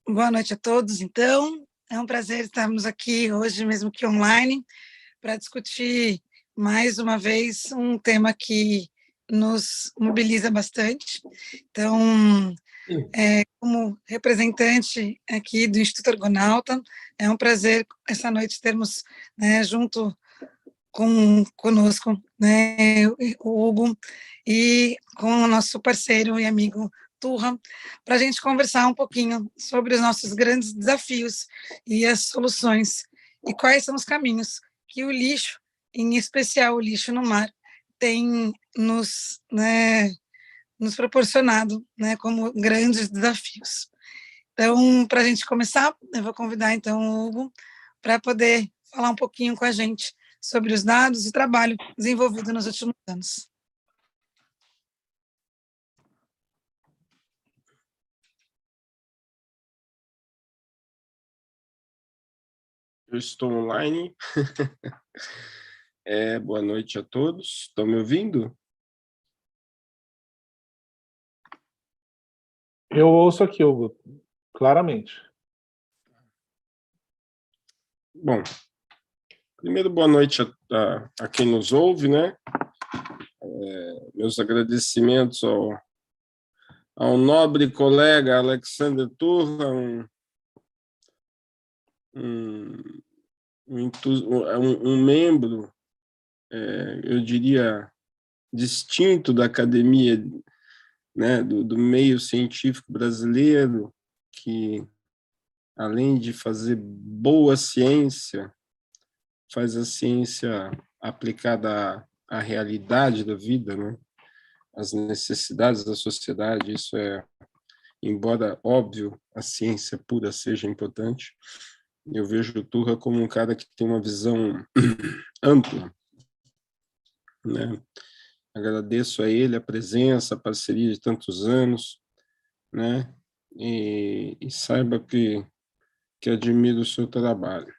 Boa noite a todos, então. É um prazer estarmos aqui hoje, mesmo que online, para discutir mais uma vez um tema que nos mobiliza bastante. Então, como representante aqui do Instituto Argonauta, é um prazer essa noite termos, junto conosco, o Hugo e com o nosso parceiro e amigo Turra, para a gente conversar um pouquinho sobre os nossos grandes desafios e as soluções, e quais são os caminhos que o lixo, em especial o lixo no mar, tem nos proporcionado, como grandes desafios. Então, para a gente começar, eu vou convidar, então, o Hugo para poder falar um pouquinho com a gente sobre os dados e trabalho desenvolvido nos últimos anos. Eu estou online. Boa noite a todos. Estão me ouvindo? Eu ouço aqui, Hugo, claramente. Bom, primeiro, boa noite a quem nos ouve, né? Meus agradecimentos ao nobre colega Alexander Turra, um membro, eu diria, distinto da academia, né, do meio científico brasileiro, que, além de fazer boa ciência, faz a ciência aplicada à realidade da vida, né? Às necessidades da sociedade. Isso embora óbvio, a ciência pura seja importante, eu vejo o Turra como um cara que tem uma visão ampla, né? Agradeço a ele a presença, a parceria de tantos anos, né? E saiba que admiro o seu trabalho.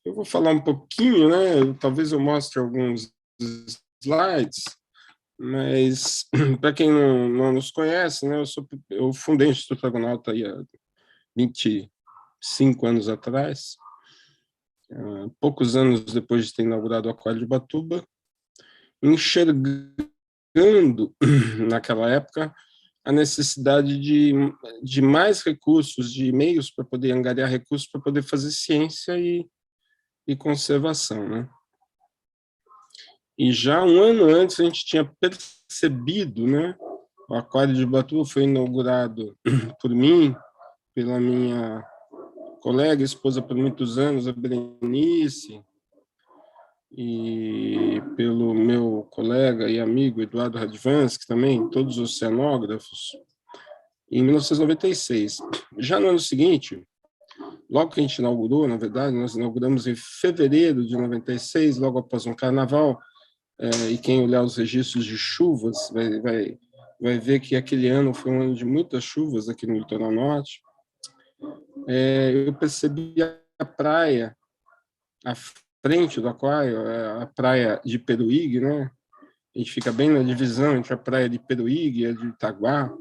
Eu vou falar um pouquinho, né? Talvez eu mostre alguns slides, mas para quem não nos conhece, né? Eu fundei o Instituto Argonauta aí há 25 anos atrás, poucos anos depois de ter inaugurado o Aquário de Ubatuba, enxergando naquela época a necessidade de mais recursos, de meios para poder angariar recursos para poder fazer ciência e conservação, né? E já um ano antes a gente tinha percebido, né? O Aquário de Ubatuba foi inaugurado por mim, pela minha colega, esposa por muitos anos, a Berenice, e pelo meu colega e amigo Eduardo Radvansky também, todos oceanógrafos, em 1996. Já no ano seguinte, logo que a gente inaugurou, na verdade, nós inauguramos em fevereiro de 96, logo após um carnaval, e quem olhar os registros de chuvas vai ver que aquele ano foi um ano de muitas chuvas aqui no litoral norte. Eu percebi a praia, à frente do aquário, a praia de Peruígue, né? A gente fica bem na divisão entre a praia de Peruígue e a de Itaguá,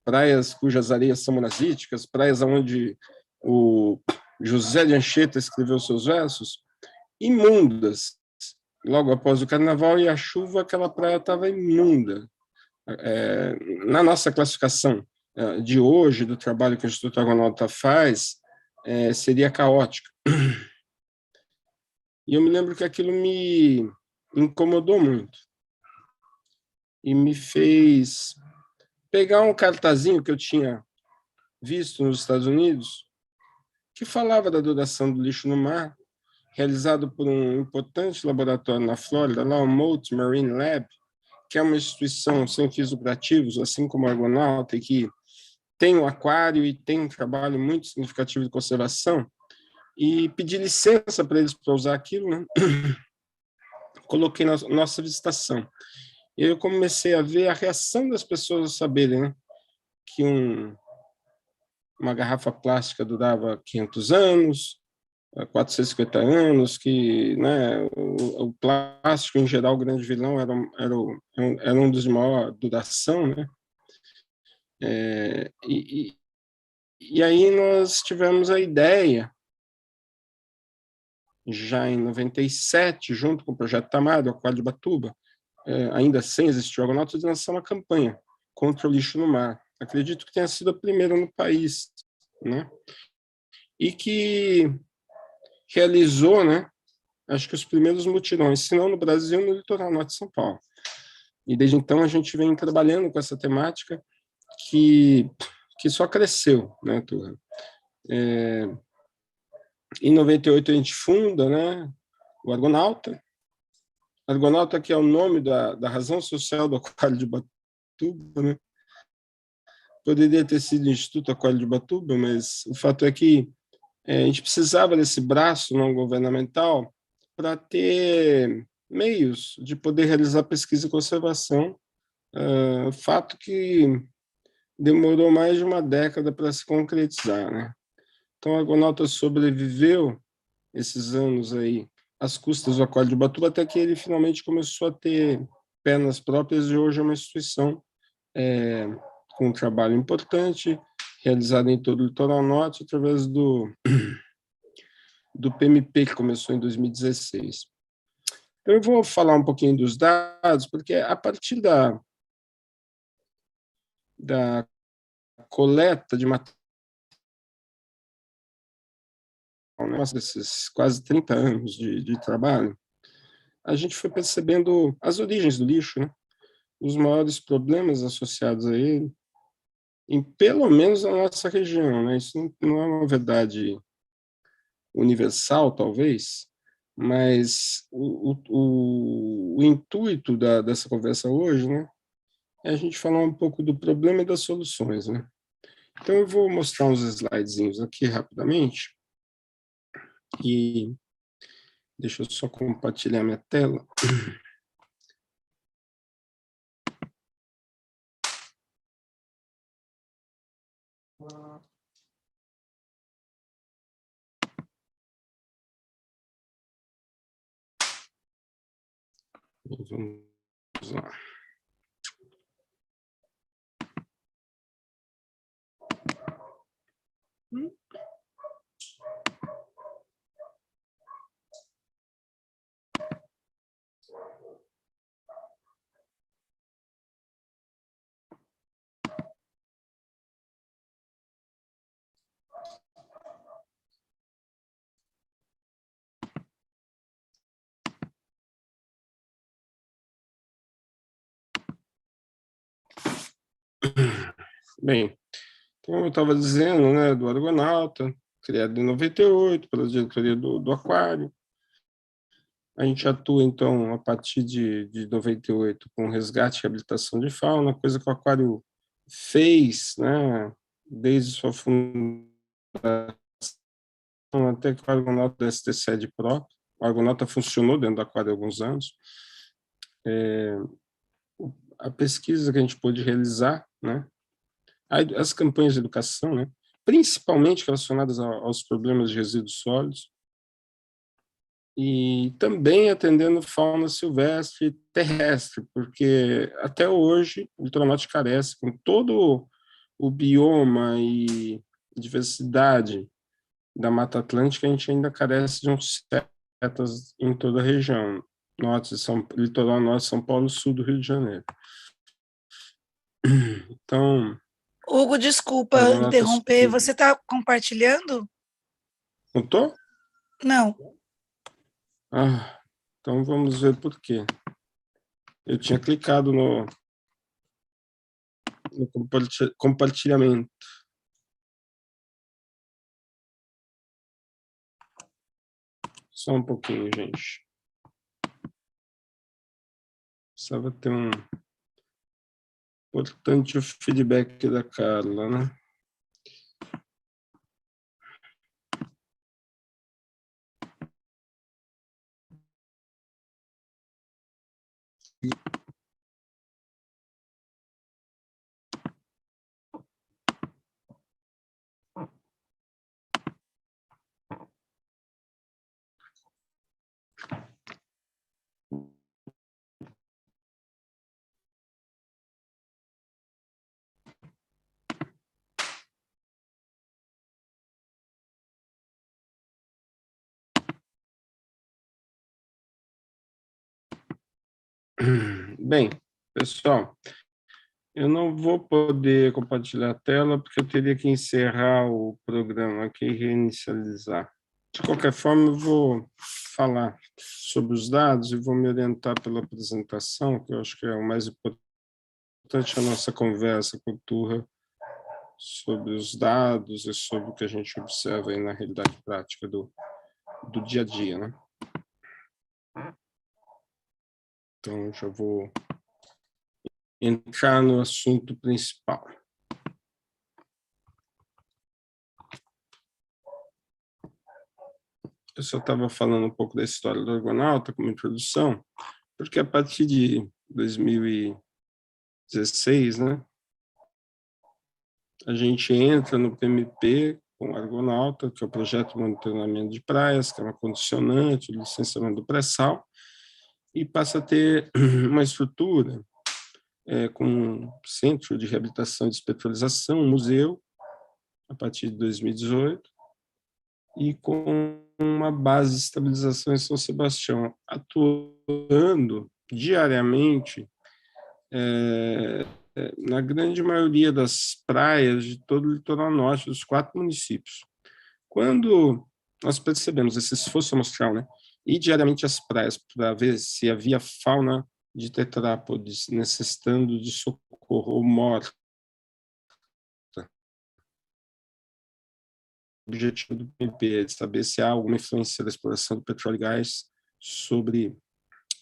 praias cujas areias são monazíticas, praias onde o José de Anchieta escreveu seus versos, imundas. Logo após o carnaval e a chuva, aquela praia estava imunda. Na nossa classificação de hoje, do trabalho que o Instituto Argonauta faz, seria caótica. E eu me lembro que aquilo me incomodou muito e me fez pegar um cartazinho que eu tinha visto nos Estados Unidos, que falava da duração do lixo no mar, realizado por um importante laboratório na Flórida, lá o Mote Marine Lab, que é uma instituição sem fins lucrativos, assim como a Argonauta, e que tem um aquário e tem um trabalho muito significativo de conservação, e pedi licença para eles para usar aquilo, né? Coloquei na nossa visitação. E eu comecei a ver a reação das pessoas ao saberem, né, que uma garrafa plástica durava 500 anos, 450 anos, que, né, o plástico, em geral, o grande vilão, era um dos de maior duração, né? E aí nós tivemos a ideia, já em 97, junto com o Projeto Tamar, do Aquário de Ubatuba, ainda sem existir o Argonautas, de lançar uma campanha contra o lixo no mar. Acredito que tenha sido a primeira no país, né? E que realizou, né, acho que os primeiros mutirões, se não no Brasil, no litoral norte de São Paulo. E desde então a gente vem trabalhando com essa temática que só cresceu, né, Turra? Em 98 a gente funda, né, o Argonauta. Argonauta, que é o nome da razão social do Aquário de Ubatuba, né? Poderia ter sido Instituto Aquário de Ubatuba, mas o fato é que a gente precisava desse braço não governamental para ter meios de poder realizar pesquisa e conservação, fato que demorou mais de uma década para se concretizar, né? Então, a Argonauta sobreviveu esses anos aí às custas do Aquário de Ubatuba, até que ele finalmente começou a ter pernas próprias e hoje é uma instituição com um trabalho importante, realizado em todo o litoral norte, através do PMP, que começou em 2016. Então, eu vou falar um pouquinho dos dados, porque a partir da coleta de material, desses quase 30 anos de trabalho, a gente foi percebendo as origens do lixo, né? Os maiores problemas associados a ele, em pelo menos a nossa região, né? Isso não é uma verdade universal, talvez, mas o intuito dessa conversa hoje, né, é a gente falar um pouco do problema e das soluções, né? Então, eu vou mostrar uns slidezinhos aqui rapidamente, e deixa eu só compartilhar minha tela. Vamos lá. Bem, então eu estava dizendo, né, do Argonauta, criado em 98 pela diretoria do Aquário. A gente atua, então, a partir de 98 com resgate e reabilitação de fauna, coisa que o Aquário fez, né, desde sua fundação até que o Argonauta pudesse ter sede própria. O Argonauta funcionou dentro do Aquário há alguns anos. A pesquisa que a gente pôde realizar, né, as campanhas de educação, né, principalmente relacionadas aos problemas de resíduos sólidos, e também atendendo fauna silvestre e terrestre, porque até hoje o litoral norte carece, com todo o bioma e diversidade da Mata Atlântica, a gente ainda carece de uns setas em toda a região, litoral norte de São Paulo, sul do Rio de Janeiro. Então, Hugo, desculpa interromper, você está compartilhando? Não estou? Não. Então vamos ver por quê. Eu tinha clicado no compartilhamento. Só um pouquinho, gente. Precisava ter um importante o feedback da Carla, né? Bem, pessoal, eu não vou poder compartilhar a tela porque eu teria que encerrar o programa aqui e reinicializar. De qualquer forma, eu vou falar sobre os dados e vou me orientar pela apresentação, que eu acho que é o mais importante da nossa conversa com o Turra sobre os dados e sobre o que a gente observa aí na realidade prática do dia a dia, né? Então, já vou entrar no assunto principal. Eu só estava falando um pouco da história do Argonauta como introdução, porque a partir de 2016, né, a gente entra no PMP com o Argonauta, que é o Projeto de Monitoramento de Praias, que é uma condicionante, o licenciamento do pré-sal, e passa a ter uma estrutura com um centro de reabilitação e despetrolização, um museu, a partir de 2018, e com uma base de estabilização em São Sebastião, atuando diariamente na grande maioria das praias de todo o litoral norte dos 4 municípios. Quando nós percebemos esse esforço amostral, né, e diariamente as praias para ver se havia fauna de tetrápodes necessitando de socorro ou morte, o objetivo do PMP é de saber se há alguma influência da exploração do petróleo e gás sobre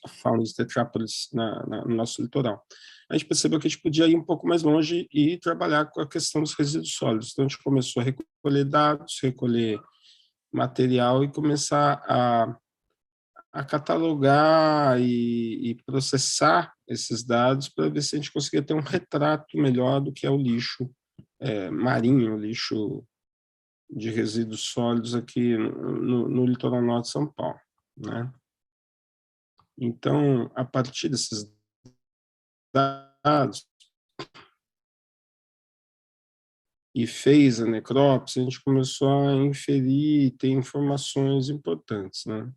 a fauna de tetrápodes no nosso litoral. A gente percebeu que a gente podia ir um pouco mais longe e trabalhar com a questão dos resíduos sólidos. Então, a gente começou a recolher dados, recolher material e começar a catalogar e processar esses dados para ver se a gente conseguia ter um retrato melhor do que é o lixo marinho, o lixo de resíduos sólidos aqui no litoral norte de São Paulo, né? Então, a partir desses dados e fez a necrópsia, a gente começou a inferir e ter informações importantes, né?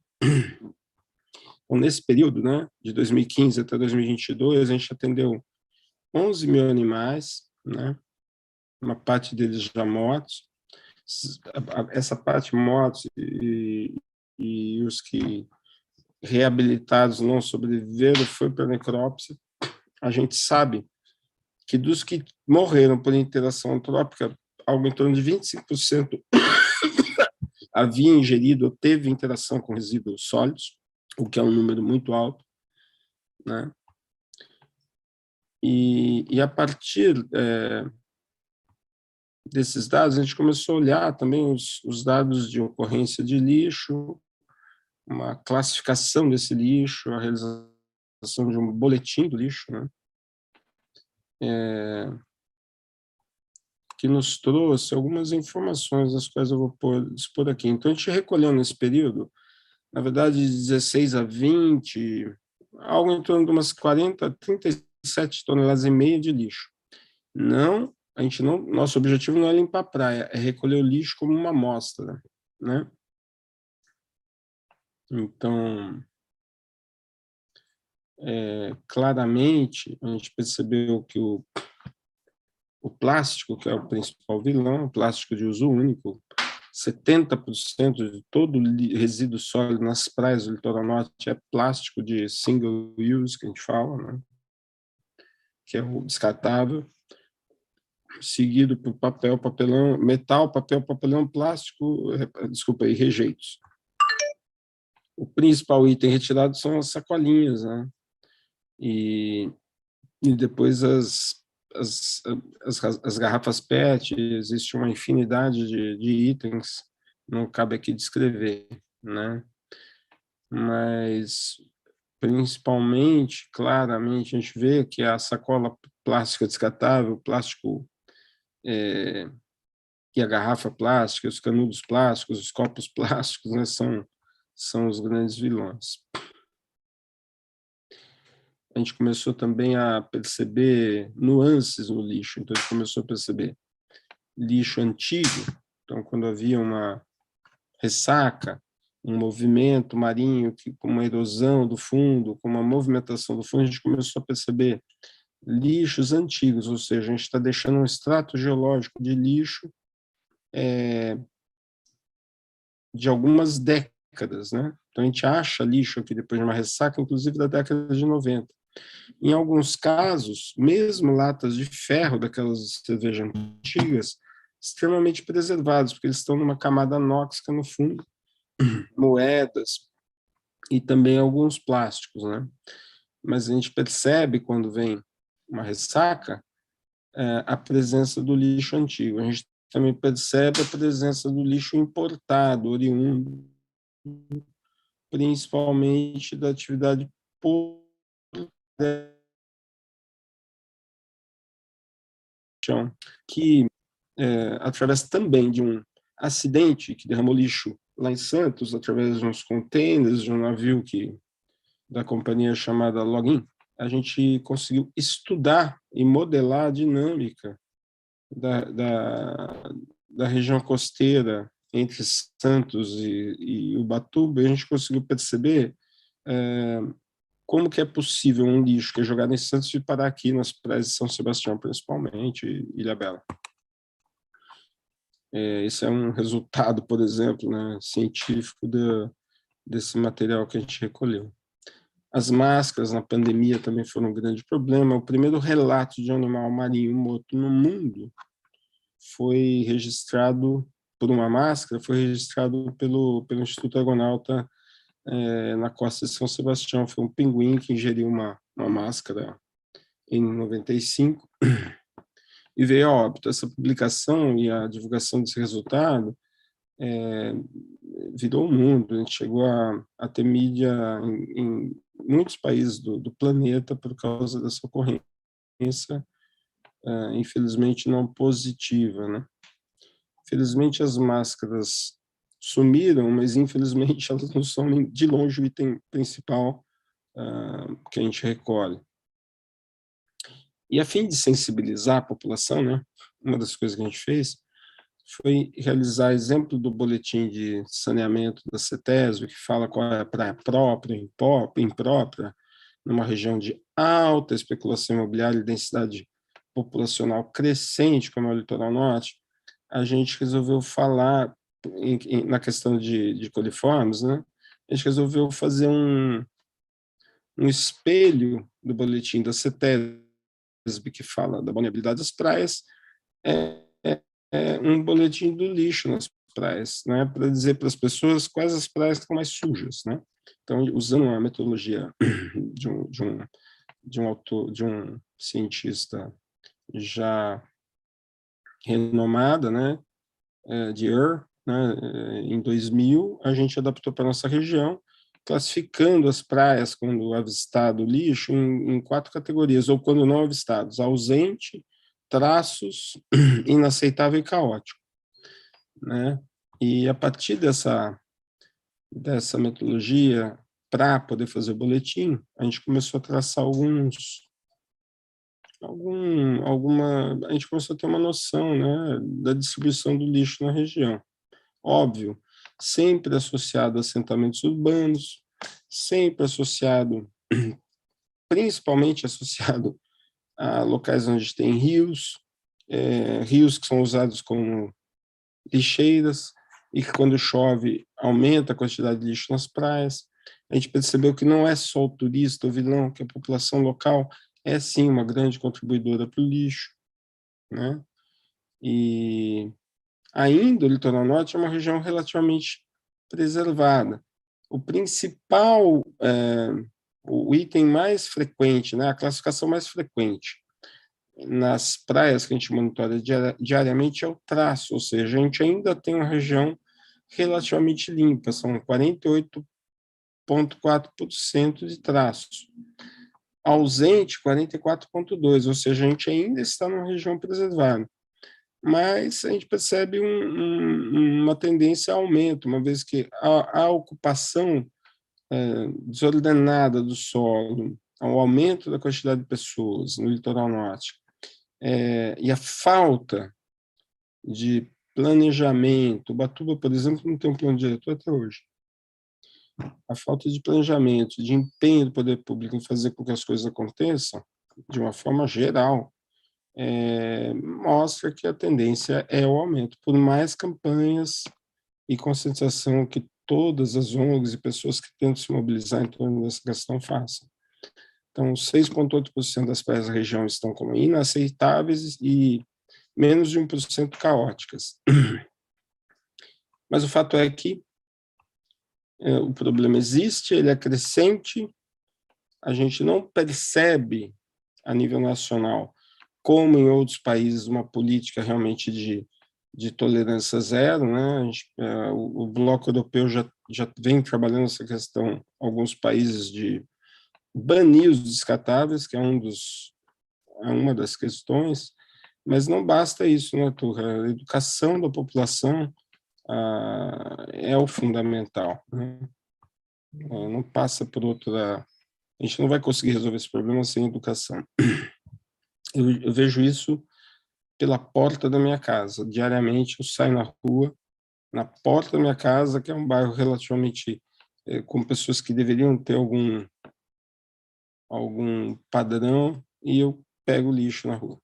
Então, nesse período, né, de 2015 até 2022, a gente atendeu 11 mil animais, né? Uma parte deles já mortos. Essa parte mortos e os que reabilitados não sobreviveram foi para a necrópsia. A gente sabe que dos que morreram por interação antrópica, algo em torno de 25% havia ingerido ou teve interação com resíduos sólidos, o que é um número muito alto, né? E a partir desses dados, a gente começou a olhar também os dados de ocorrência de lixo, uma classificação desse lixo, a realização de um boletim do lixo, né? Que nos trouxe algumas informações, as quais eu vou expor aqui. Então, a gente recolheu nesse período, na verdade, de 16 a 20, algo em torno de umas 40 a 37 toneladas e meia de lixo. Não, a gente não, nosso objetivo não é limpar a praia, é recolher o lixo como uma amostra, né? Então, claramente, a gente percebeu que o plástico, que é o principal vilão, o plástico de uso único, 70% de todo resíduo sólido nas praias do litoral norte é plástico de single use, que a gente fala, né? Que é o descartável, seguido por papel, papelão, metal, papel, papelão, plástico, desculpa aí, rejeitos. O principal item retirado são as sacolinhas, né? E depois as garrafas PET, existe uma infinidade de itens, não cabe aqui descrever, né? Mas, principalmente, claramente, a gente vê que a sacola plástica descartável, o plástico e a garrafa plástica, os canudos plásticos, os copos plásticos, né, são os grandes vilões. A gente começou também a perceber nuances no lixo, então a gente começou a perceber lixo antigo, então quando havia uma ressaca, um movimento marinho, com uma erosão do fundo, com uma movimentação do fundo, a gente começou a perceber lixos antigos, ou seja, a gente está deixando um extrato geológico de lixo de algumas décadas, né? Então, a gente acha lixo aqui depois de uma ressaca, inclusive da década de 90. Em alguns casos, mesmo latas de ferro daquelas cervejas antigas, extremamente preservados, porque eles estão numa camada anóxica no fundo, moedas e também alguns plásticos, né? Mas a gente percebe, quando vem uma ressaca, a presença do lixo antigo. A gente também percebe a presença do lixo importado, oriundo, principalmente da atividade que através também de um acidente que derramou lixo lá em Santos, através de uns contêineres de um navio da companhia chamada Login, a gente conseguiu estudar e modelar a dinâmica da região costeira entre Santos e Ubatuba. E a gente conseguiu perceber como que é possível um lixo que é jogado em Santos e parar aqui nas praias de São Sebastião, principalmente, e Ilhabela. Esse é um resultado, por exemplo, né, científico desse material que a gente recolheu. As máscaras na pandemia também foram um grande problema. O primeiro relato de um animal marinho morto no mundo foi registrado por uma máscara, foi registrado pelo Instituto Argonauta na costa de São Sebastião. Foi um pinguim que ingeriu uma máscara em 95 e veio a óbito. Essa publicação e a divulgação desse resultado virou o mundo. A gente chegou a ter mídia em muitos países do planeta por causa dessa ocorrência, infelizmente não positiva, né? Felizmente as máscaras sumiram, mas infelizmente elas não são de longe o item principal que a gente recolhe. E a fim de sensibilizar a população, né, uma das coisas que a gente fez foi realizar exemplo do boletim de saneamento da CETESB, que fala qual é a praia própria, imprópria, numa região de alta especulação imobiliária e densidade populacional crescente, como é o litoral norte. A gente resolveu falar na questão de coliformes, né? A gente resolveu fazer um espelho do boletim da CETESB, que fala da vulnerabilidade das praias, um boletim do lixo nas praias, né, para dizer para as pessoas quais as praias que estão mais sujas, né? Então, usando uma metodologia de um cientista já renomada, né, de né, em 2000, a gente adaptou para nossa região, classificando as praias, quando avistado lixo, em 4 categorias, ou quando não avistados: ausente, traços, inaceitável e caótico, né? E a partir dessa metodologia, para poder fazer o boletim, a gente começou a traçar a gente começou a ter uma noção, né, da distribuição do lixo na região. Óbvio, sempre associado a assentamentos urbanos, sempre associado, principalmente associado a locais onde tem rios, rios que são usados como lixeiras, e que quando chove aumenta a quantidade de lixo nas praias. A gente percebeu que não é só o turista, o vilão, que a população local é sim uma grande contribuidora para o lixo, né? E ainda o litoral norte é uma região relativamente preservada. O principal, o item mais frequente, né, a classificação mais frequente nas praias que a gente monitora diariamente é o traço, ou seja, a gente ainda tem uma região relativamente limpa, são 48,4% de traços. Ausente, 44,2%, ou seja, a gente ainda está numa região preservada. Mas a gente percebe uma tendência a aumento, uma vez que a ocupação desordenada do solo, o aumento da quantidade de pessoas no litoral norte, e a falta de planejamento. Ubatuba, por exemplo, não tem um plano diretor até hoje. a falta de planejamento, de empenho do poder público em fazer com que as coisas aconteçam, de uma forma geral, mostra que a tendência é o aumento, por mais campanhas e conscientização que todas as ONGs e pessoas que tentam se mobilizar em torno dessa questão façam. Então, 6,8% das praias da região estão como inaceitáveis e menos de 1% caóticas. Mas o fato é que o problema existe, ele é crescente, a gente não percebe a nível nacional, como em outros países, uma política realmente de tolerância zero, né? O Bloco Europeu já vem trabalhando essa questão, alguns países, de banir os descartáveis, que é uma das questões, mas não basta isso, né, Turra? A educação da população é o fundamental, né? Não passa por outra... A gente não vai conseguir resolver esse problema sem educação. Eu vejo isso pela porta da minha casa. Diariamente eu saio na rua, na porta da minha casa, que é um bairro relativamente com pessoas que deveriam ter algum padrão, e eu pego lixo na rua.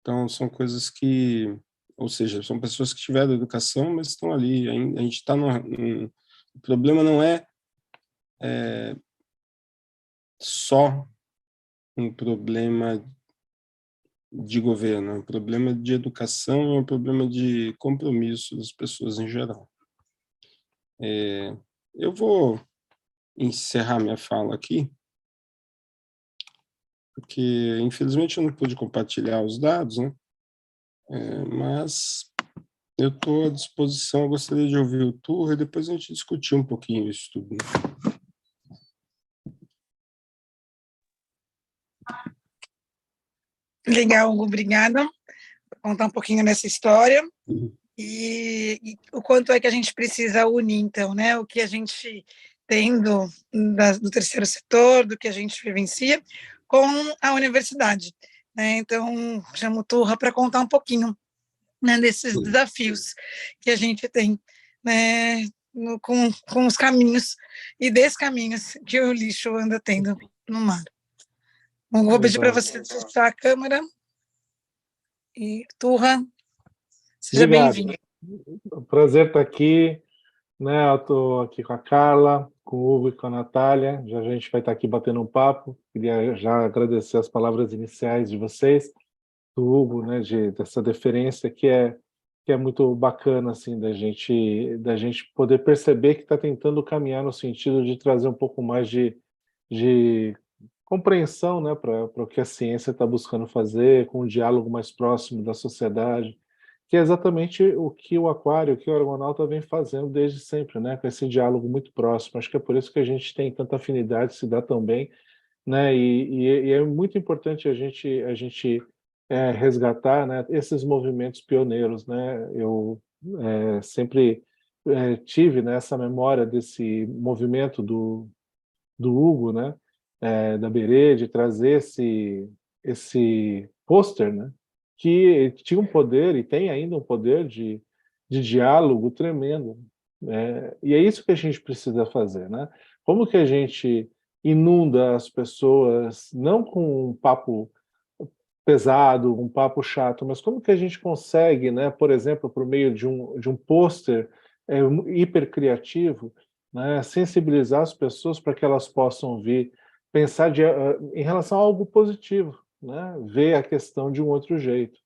Então, são coisas que... Ou seja, são pessoas que tiveram educação, mas estão ali. A gente está o problema não é só um problema de governo, é um problema de educação, é um problema de compromisso das pessoas em geral. Eu vou encerrar minha fala aqui, porque, infelizmente, eu não pude compartilhar os dados, né? Mas eu estou à disposição, eu gostaria de ouvir o Turra e depois a gente discutir um pouquinho isso tudo, né? Legal, Hugo, obrigada por contar um pouquinho dessa história. E o quanto é que a gente precisa unir, então, né? O que a gente tem do terceiro setor, do que a gente vivencia, com a universidade, né? Então, chamo o Turra para contar um pouquinho, né, desses desafios que a gente tem, né, com os caminhos e descaminhos que o lixo anda tendo no mar. Bom, vou pedir para você fechar a câmera. E Turra, seja bem-vindo. Prazer estar aqui, né? Eu estou aqui com a Carla, com o Hugo e com a Natália. Já a gente vai estar aqui batendo um papo. Queria já agradecer as palavras iniciais de vocês, do Hugo, né? Dessa deferência que é muito bacana, assim, da gente poder perceber que está tentando caminhar no sentido de trazer um pouco mais de compreensão, né, para o que a ciência está buscando fazer, com um diálogo mais próximo da sociedade, que é exatamente o que o Aquário, o que o Argonauta vem fazendo desde sempre, né, com esse diálogo muito próximo. Acho que é por isso que a gente tem tanta afinidade, se dá tão bem, né, e é muito importante a gente resgatar, né, esses movimentos pioneiros, né. Eu sempre tive, né, essa memória desse movimento do Hugo, né, da Berê, de trazer esse pôster, né, que tinha um poder, e tem ainda um poder de diálogo tremendo. E é isso que a gente precisa fazer, né? Como que a gente inunda as pessoas, não com um papo pesado, um papo chato, mas como que a gente consegue, né, por exemplo, por meio de um pôster hipercriativo, né, sensibilizar as pessoas para que elas possam vir pensar em relação a algo positivo, né, ver a questão de um outro jeito,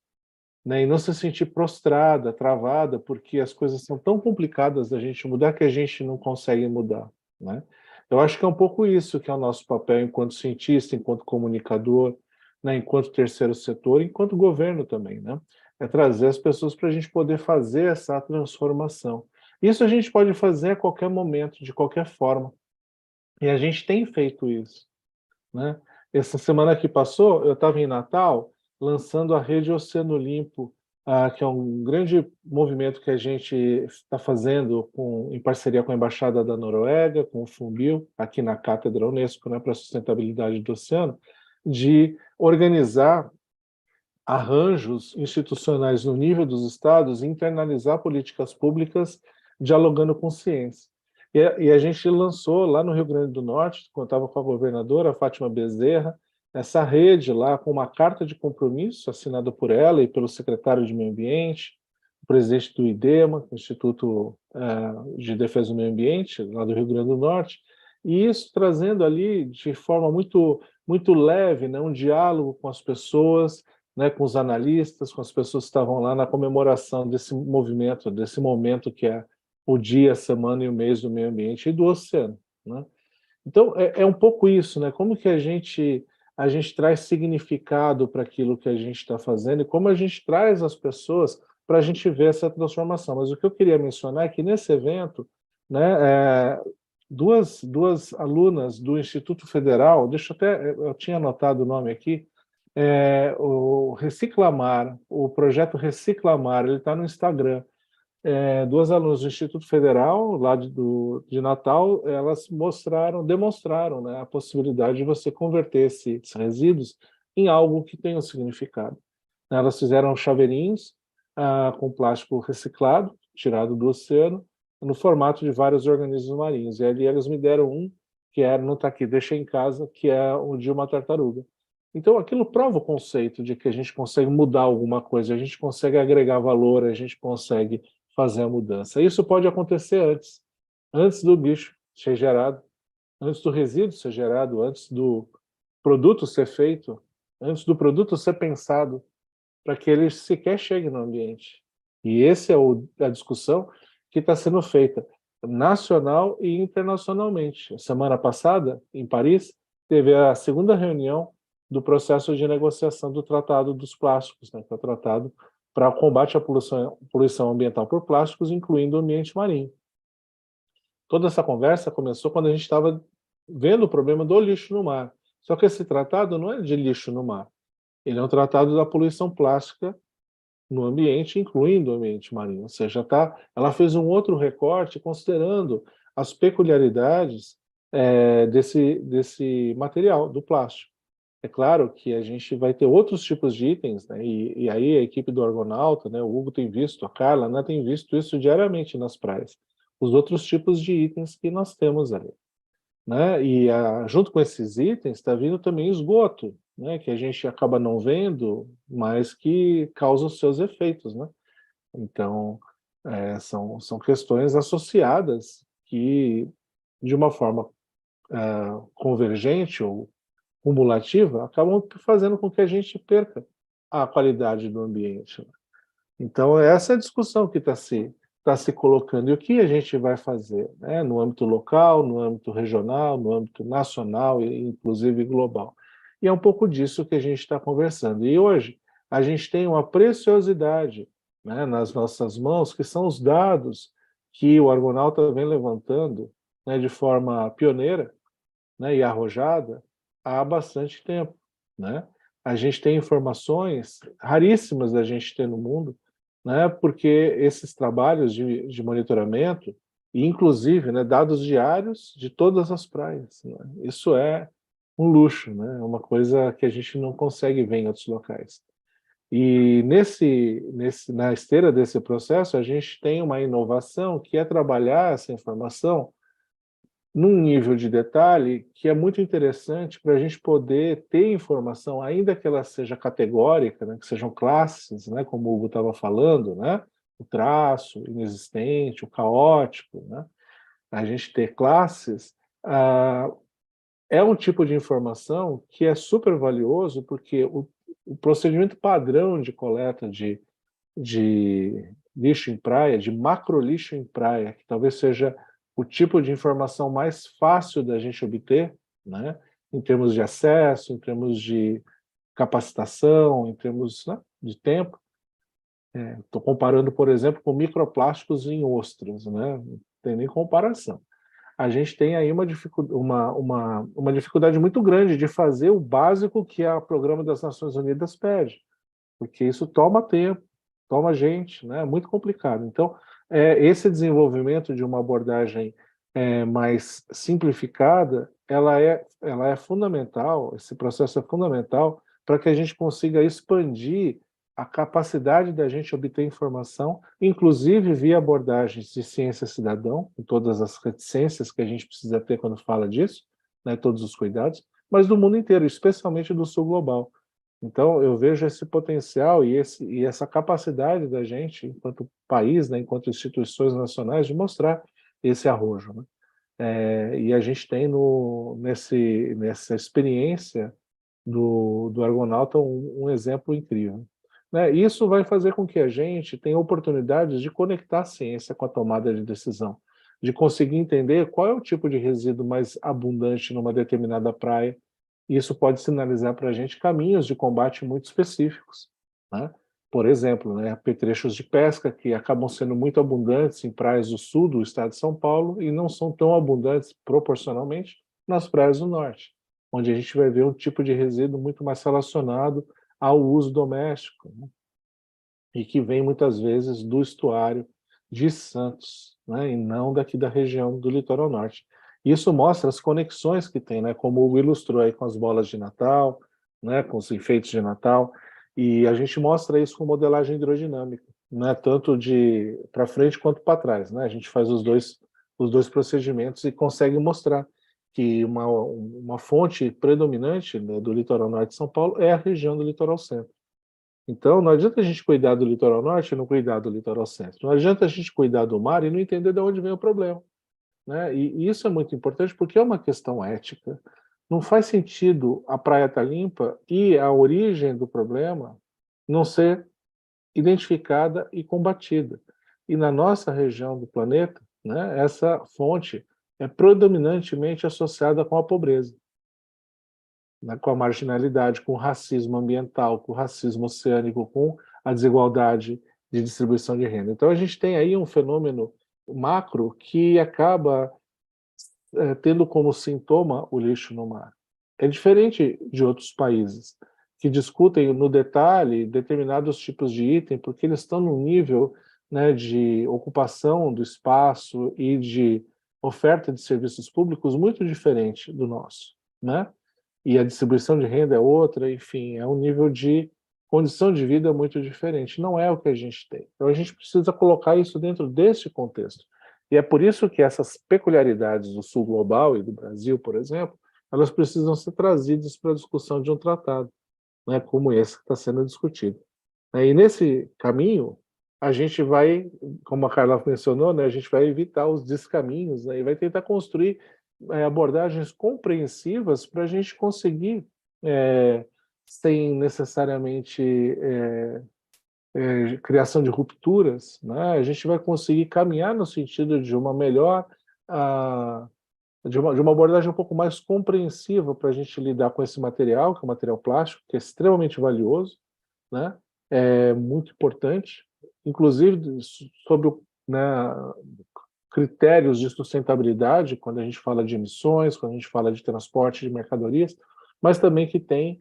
né, e não se sentir prostrada, travada, porque as coisas são tão complicadas da gente mudar que a gente não consegue mudar, né? Eu acho que é um pouco isso que é o nosso papel enquanto cientista, enquanto comunicador, né, enquanto terceiro setor, enquanto governo também, né? É trazer as pessoas para a gente poder fazer essa transformação. Isso a gente pode fazer a qualquer momento, de qualquer forma. E a gente tem feito isso, né? Essa semana que passou, eu estava em Natal, lançando a Rede Oceano Limpo, que é um grande movimento que a gente está fazendo em parceria com a Embaixada da Noruega, com o Funbil, aqui na Cátedra Unesco, né, para a Sustentabilidade do Oceano, de organizar arranjos institucionais no nível dos estados e internalizar políticas públicas dialogando com ciência. E a gente lançou lá no Rio Grande do Norte, quando estava com a governadora Fátima Bezerra, essa rede lá com uma carta de compromisso assinada por ela e pelo secretário de Meio Ambiente, o presidente do IDEMA, Instituto de Defesa do Meio Ambiente, lá do Rio Grande do Norte, e isso trazendo ali de forma muito leve, né, um diálogo com as pessoas, né, com os analistas, com as pessoas que estavam lá na comemoração desse movimento, desse momento que é o dia, a semana e o mês do meio ambiente e do oceano, né? Então, é um pouco isso, né? Como que a gente traz significado para aquilo que a gente está fazendo e como a gente traz as pessoas para a gente ver essa transformação. Mas o que eu queria mencionar é que nesse evento, né, duas alunas do Instituto Federal, eu tinha anotado o nome aqui, o Reciclamar, o projeto Reciclamar, ele está no Instagram. Duas alunas do Instituto Federal, lá de Natal, elas demonstraram, né, a possibilidade de você converter esses resíduos em algo que tenha um significado. Elas fizeram chaveirinhos com plástico reciclado, tirado do oceano, no formato de vários organismos marinhos. E ali elas me deram um, que não está aqui, deixei em casa, que é o de uma tartaruga. Então, aquilo prova o conceito de que a gente consegue mudar alguma coisa, a gente consegue agregar valor, a gente consegue fazer a mudança. Isso pode acontecer antes do bicho ser gerado, antes do resíduo ser gerado, antes do produto ser feito, antes do produto ser pensado, para que ele sequer chegue no ambiente. E essa é a discussão que está sendo feita nacional e internacionalmente. Semana passada, em Paris, teve a segunda reunião do processo de negociação do Tratado dos Plásticos, né, que é o tratado para o combate à poluição ambiental por plásticos, incluindo o ambiente marinho. Toda essa conversa começou quando a gente estava vendo o problema do lixo no mar. Só que esse tratado não é de lixo no mar. Ele é um tratado da poluição plástica no ambiente, incluindo o ambiente marinho. Ou seja, ela fez um outro recorte considerando as peculiaridades desse material, do plástico. É claro que a gente vai ter outros tipos de itens, né? E aí a equipe do Argonauta, né? O Hugo tem visto, a Carla, né? Tem visto isso diariamente nas praias. Os outros tipos de itens que nós temos ali, né? E junto com esses itens está vindo também esgoto, né? Que a gente acaba não vendo, mas que causa os seus efeitos, né? Então, são questões associadas que, de uma forma convergente ou cumulativa, acabam fazendo com que a gente perca a qualidade do ambiente. Então, essa é a discussão que está se colocando. E o que a gente vai fazer, né? No âmbito local, no âmbito regional, no âmbito nacional e, inclusive, global. E é um pouco disso que a gente está conversando. E hoje, a gente tem uma preciosidade, né, nas nossas mãos, que são os dados que o Argonauta vem levantando, né, de forma pioneira, né, e arrojada, há bastante tempo, né? A gente tem informações raríssimas da gente ter no mundo, né? Porque esses trabalhos de monitoramento, e inclusive, né, dados diários de todas as praias, né? Isso é um luxo, né? É uma coisa que a gente não consegue ver em outros locais. E na esteira desse processo, a gente tem uma inovação que é trabalhar essa informação num nível de detalhe que é muito interessante para a gente poder ter informação, ainda que ela seja categórica, né, que sejam classes, né, como o Hugo estava falando, né, o traço, o inexistente, o caótico, né, a gente ter classes, é um tipo de informação que é super valioso, porque o procedimento padrão de coleta de lixo em praia, de macro lixo em praia, que talvez seja o tipo de informação mais fácil da gente obter, né? Em termos de acesso, em termos de capacitação, em termos, né, de tempo. Estou comparando, por exemplo, com microplásticos em ostras, né? Não tem nem comparação. A gente tem aí uma dificuldade muito grande de fazer o básico que o Programa das Nações Unidas pede, porque isso toma tempo, toma gente, né? É muito complicado. Então, esse desenvolvimento de uma abordagem mais simplificada, ela é fundamental, esse processo é fundamental para que a gente consiga expandir a capacidade da gente obter informação, inclusive via abordagens de ciência cidadão, com todas as reticências que a gente precisa ter quando fala disso, né, todos os cuidados, mas do mundo inteiro, especialmente do sul global. Então, eu vejo esse potencial e essa capacidade da gente, enquanto país, né, enquanto instituições nacionais, de mostrar esse arrojo, né? E a gente tem nessa experiência do Argonauta um exemplo incrível, né? Isso vai fazer com que a gente tenha oportunidades de conectar a ciência com a tomada de decisão, de conseguir entender qual é o tipo de resíduo mais abundante numa determinada praia. Isso pode sinalizar para a gente caminhos de combate muito específicos, né? Por exemplo, né, apetrechos de pesca que acabam sendo muito abundantes em praias do sul do estado de São Paulo e não são tão abundantes proporcionalmente nas praias do norte, onde a gente vai ver um tipo de resíduo muito mais relacionado ao uso doméstico, né? E que vem muitas vezes do estuário de Santos, né? E não daqui da região do litoral norte. Isso mostra as conexões que tem, né? Como o Hugo ilustrou aí com as bolas de Natal, né? Com os enfeites de Natal, e a gente mostra isso com modelagem hidrodinâmica, né? Tanto de para frente quanto para trás, né? A gente faz os dois procedimentos e consegue mostrar que uma fonte predominante, né, do litoral norte de São Paulo é a região do litoral centro. Então, não adianta a gente cuidar do litoral norte e não cuidar do litoral centro. Não adianta a gente cuidar do mar e não entender de onde vem o problema, né? E isso é muito importante porque é uma questão ética. Não faz sentido a praia estar limpa e a origem do problema não ser identificada e combatida. E na nossa região do planeta, né, essa fonte é predominantemente associada com a pobreza, né, com a marginalidade, com o racismo ambiental, com o racismo oceânico, com a desigualdade de distribuição de renda. Então a gente tem aí um fenômeno macro que acaba tendo como sintoma o lixo no mar. É diferente de outros países que discutem no detalhe determinados tipos de item, porque eles estão num nível, né, de ocupação do espaço e de oferta de serviços públicos muito diferente do nosso, né? E a distribuição de renda é outra, enfim, é um nível de condição de vida muito diferente. Não é o que a gente tem. Então a gente precisa colocar isso dentro desse contexto. E é por isso que essas peculiaridades do sul global e do Brasil, por exemplo, elas precisam ser trazidas para a discussão de um tratado, né, como esse que está sendo discutido. E nesse caminho, a gente vai, como a Carla mencionou, né, a gente vai evitar os descaminhos, né, e vai tentar construir abordagens compreensivas para a gente conseguir, sem necessariamente criação de rupturas, né, a gente vai conseguir caminhar no sentido de uma melhor, de uma abordagem um pouco mais compreensiva para a gente lidar com esse material, que é o material plástico, que é extremamente valioso, né, é muito importante, inclusive sobre né, critérios de sustentabilidade, quando a gente fala de emissões, quando a gente fala de transporte de mercadorias, mas também que tem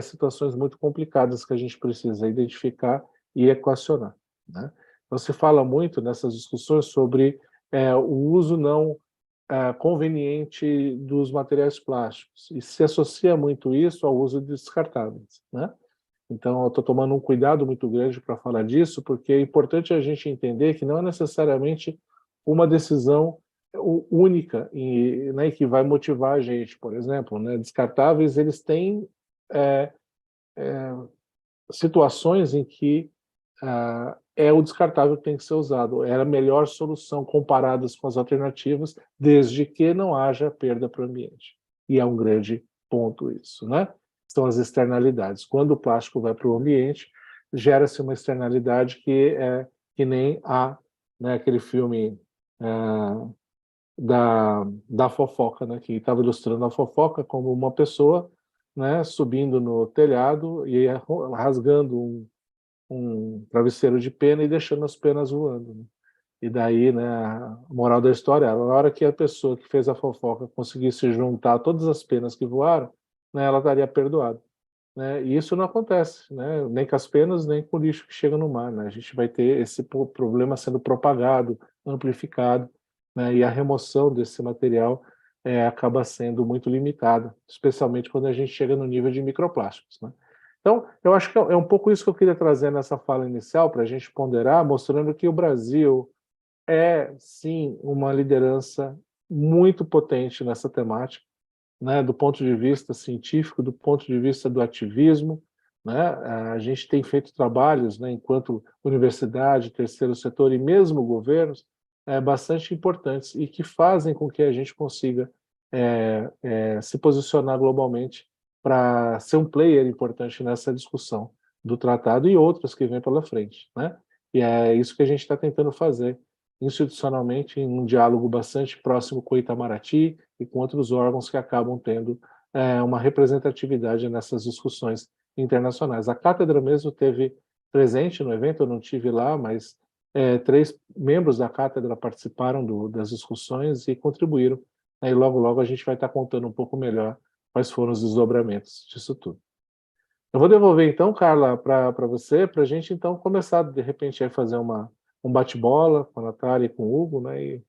situações muito complicadas que a gente precisa identificar e equacionar, né? Então, se fala muito nessas discussões sobre o uso não conveniente dos materiais plásticos, e se associa muito isso ao uso de descartáveis, né? Então, eu estou tomando um cuidado muito grande para falar disso, porque é importante a gente entender que não é necessariamente uma decisão única e, né, que vai motivar a gente. Por exemplo, né, descartáveis, eles têm situações em que é o descartável que tem que ser usado. É a melhor solução comparadas com as alternativas, desde que não haja perda para o ambiente. E é um grande ponto isso, né? São as externalidades. Quando o plástico vai para o ambiente, gera-se uma externalidade que é que nem né, aquele filme da fofoca, né, que estava ilustrando a fofoca como uma pessoa, né, subindo no telhado e rasgando um travesseiro de pena e deixando as penas voando, né? E daí, né, a moral da história, na hora que a pessoa que fez a fofoca conseguisse juntar todas as penas que voaram, né, ela estaria perdoada, né? E isso não acontece, né, nem com as penas, nem com o lixo que chega no mar, né? A gente vai ter esse problema sendo propagado, amplificado, né, e a remoção desse material acaba sendo muito limitada, especialmente quando a gente chega no nível de microplásticos, né? Então, eu acho que é um pouco isso que eu queria trazer nessa fala inicial, para a gente ponderar, mostrando que o Brasil é, sim, uma liderança muito potente nessa temática, né, do ponto de vista científico, do ponto de vista do ativismo, né, a gente tem feito trabalhos, né, enquanto universidade, terceiro setor e mesmo governos, bastante importantes e que fazem com que a gente consiga se posicionar globalmente para ser um player importante nessa discussão do tratado e outras que vêm pela frente, né? E é isso que a gente está tentando fazer institucionalmente em um diálogo bastante próximo com o Itamaraty e com outros órgãos que acabam tendo uma representatividade nessas discussões internacionais. A cátedra mesmo teve presente no evento, eu não tive lá, mas 3 membros da cátedra participaram das discussões e contribuíram. Aí logo, logo a gente vai estar contando um pouco melhor quais foram os desdobramentos disso tudo. Eu vou devolver então, Carla, para você, para a gente então começar, de repente, a fazer um bate-bola com a Natália e com o Hugo, né,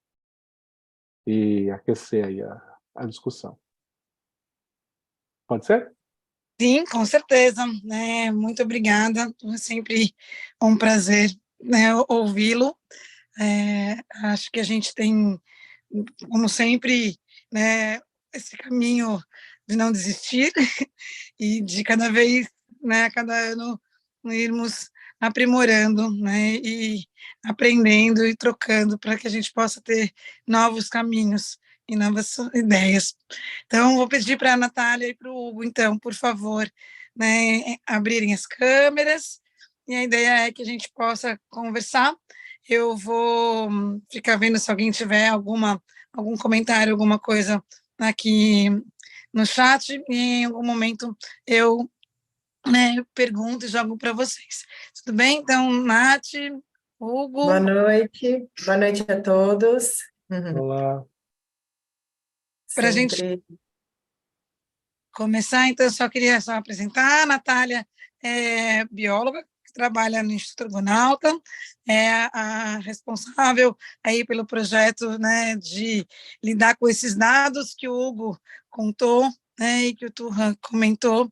e aquecer aí a discussão. Pode ser? Sim, com certeza, né? Muito obrigada, é sempre um prazer, né, ouvi-lo. Acho que a gente tem, como sempre, né, esse caminho de não desistir e de cada vez, né, cada ano irmos aprimorando, né, e aprendendo e trocando para que a gente possa ter novos caminhos e novas ideias. Então, vou pedir para a Natália e para o Hugo, então, por favor, né, abrirem as câmeras, e a ideia é que a gente possa conversar. Eu vou ficar vendo se alguém tiver algum comentário, alguma coisa aqui no chat, e em algum momento eu, né, pergunto e jogo para vocês. Tudo bem? Então, Nath, Hugo. Boa noite a todos. Olá. Para a gente começar, então, eu só queria apresentar. A Natália é bióloga, que trabalha no Instituto Argonauta, é a responsável aí pelo projeto, né, de lidar com esses dados que o Hugo contou, né, e que o Turhan comentou,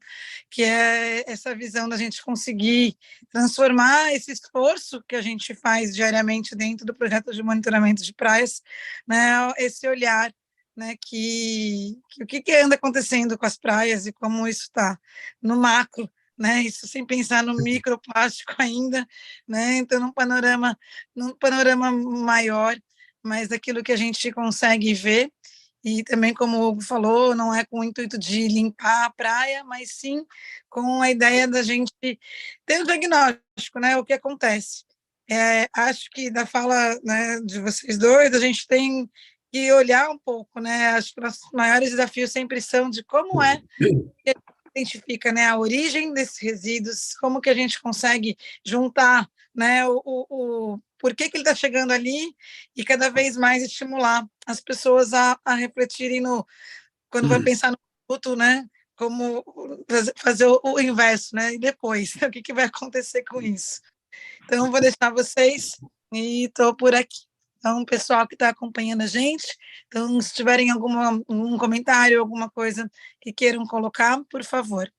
que é essa visão da gente conseguir transformar esse esforço que a gente faz diariamente dentro do projeto de monitoramento de praias, né, esse olhar, né, que o que anda acontecendo com as praias e como isso está no macro, né, isso sem pensar no microplástico ainda, né, então num panorama maior, mas daquilo que a gente consegue ver, e também, como o Hugo falou, não é com o intuito de limpar a praia, mas sim com a ideia da gente ter um diagnóstico, né, o que acontece. Acho que da fala, né, de vocês dois, a gente tem que olhar um pouco, né? Acho que os maiores desafios sempre são de como é que a gente identifica, né, a origem desses resíduos, como que a gente consegue juntar, né, o por que ele está chegando ali e cada vez mais estimular as pessoas a refletirem quando vai pensar no produto, né? Como fazer o inverso, né? E depois, o que vai acontecer com isso? Então, vou deixar vocês e estou por aqui. Então, o pessoal que está acompanhando a gente, então, se tiverem um comentário, alguma coisa que queiram colocar, por favor.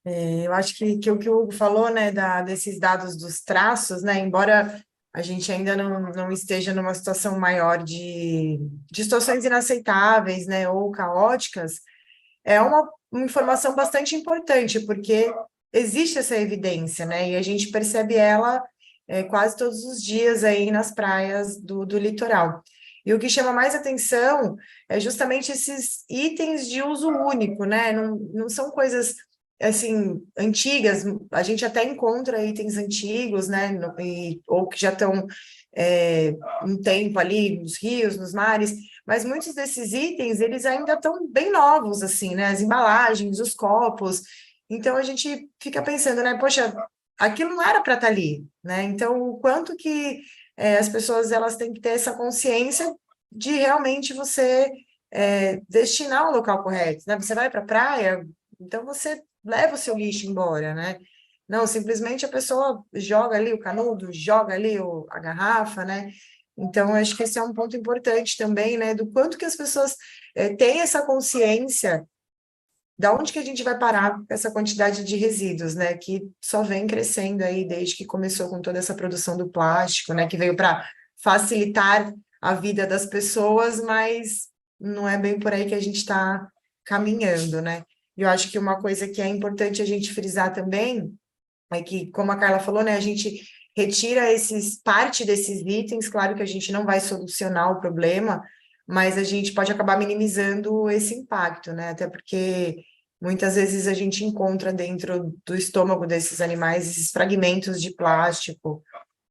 Eu acho que o que o Hugo falou, né, desses dados dos traços, né, embora a gente ainda não esteja numa situação maior de situações inaceitáveis, né, ou caóticas, é uma informação bastante importante, porque existe essa evidência, né, e a gente percebe ela quase todos os dias aí nas praias do litoral. E o que chama mais atenção é justamente esses itens de uso único, né, não são coisas assim, antigas, a gente até encontra itens antigos, né, ou que já estão um tempo ali nos rios, nos mares, mas muitos desses itens, eles ainda estão bem novos, assim, né, as embalagens, os copos, então a gente fica pensando, né, poxa, aquilo não era para estar ali, né, então o quanto que as pessoas, elas têm que ter essa consciência de realmente você destinar ao local correto, né, você vai para a praia, então você leva o seu lixo embora, né? Não, simplesmente a pessoa joga ali o canudo, joga ali a garrafa, né? Então, acho que esse é um ponto importante também, né? Do quanto que as pessoas têm essa consciência da onde que a gente vai parar com essa quantidade de resíduos, né, que só vem crescendo aí desde que começou com toda essa produção do plástico, né, que veio para facilitar a vida das pessoas, mas não é bem por aí que a gente está caminhando, né? E eu acho que uma coisa que é importante a gente frisar também é que, como a Carla falou, né, a gente retira parte desses itens, claro que a gente não vai solucionar o problema, mas a gente pode acabar minimizando esse impacto, né? Até porque muitas vezes a gente encontra dentro do estômago desses animais esses fragmentos de plástico,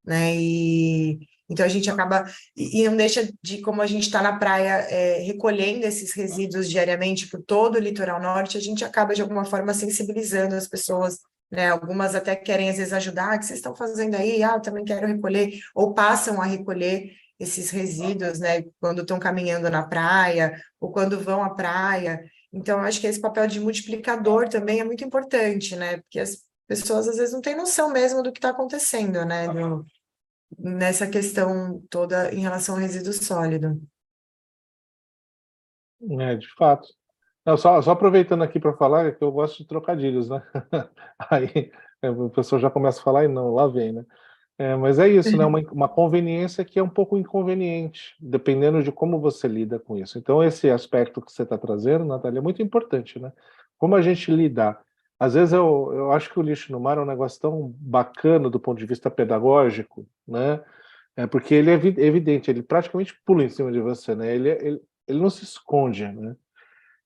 né? E então a gente acaba e não deixa de, como a gente está na praia recolhendo esses resíduos diariamente por todo o litoral norte, a gente acaba de alguma forma sensibilizando as pessoas, né? Algumas até querem às vezes ajudar, o que vocês estão fazendo aí? Ah, eu também quero recolher, ou passam a recolher esses resíduos, né? Quando estão caminhando na praia, ou quando vão à praia. Então, eu acho que esse papel de multiplicador também é muito importante, né? Porque as pessoas às vezes não têm noção mesmo do que está acontecendo, né? Nessa questão toda em relação ao resíduo sólido. De fato. Não, só aproveitando aqui para falar, que eu gosto de trocadilhos, né? Aí o pessoal já começa a falar, e não, lá vem, né? Mas é isso, né? Uma conveniência que é um pouco inconveniente, dependendo de como você lida com isso. Então, esse aspecto que você está trazendo, Natália, é muito importante, né? Como a gente lidar. Às vezes eu acho que o lixo no mar é um negócio tão bacana do ponto de vista pedagógico, né? Porque ele é evidente, ele praticamente pula em cima de você, né? Ele não se esconde, né?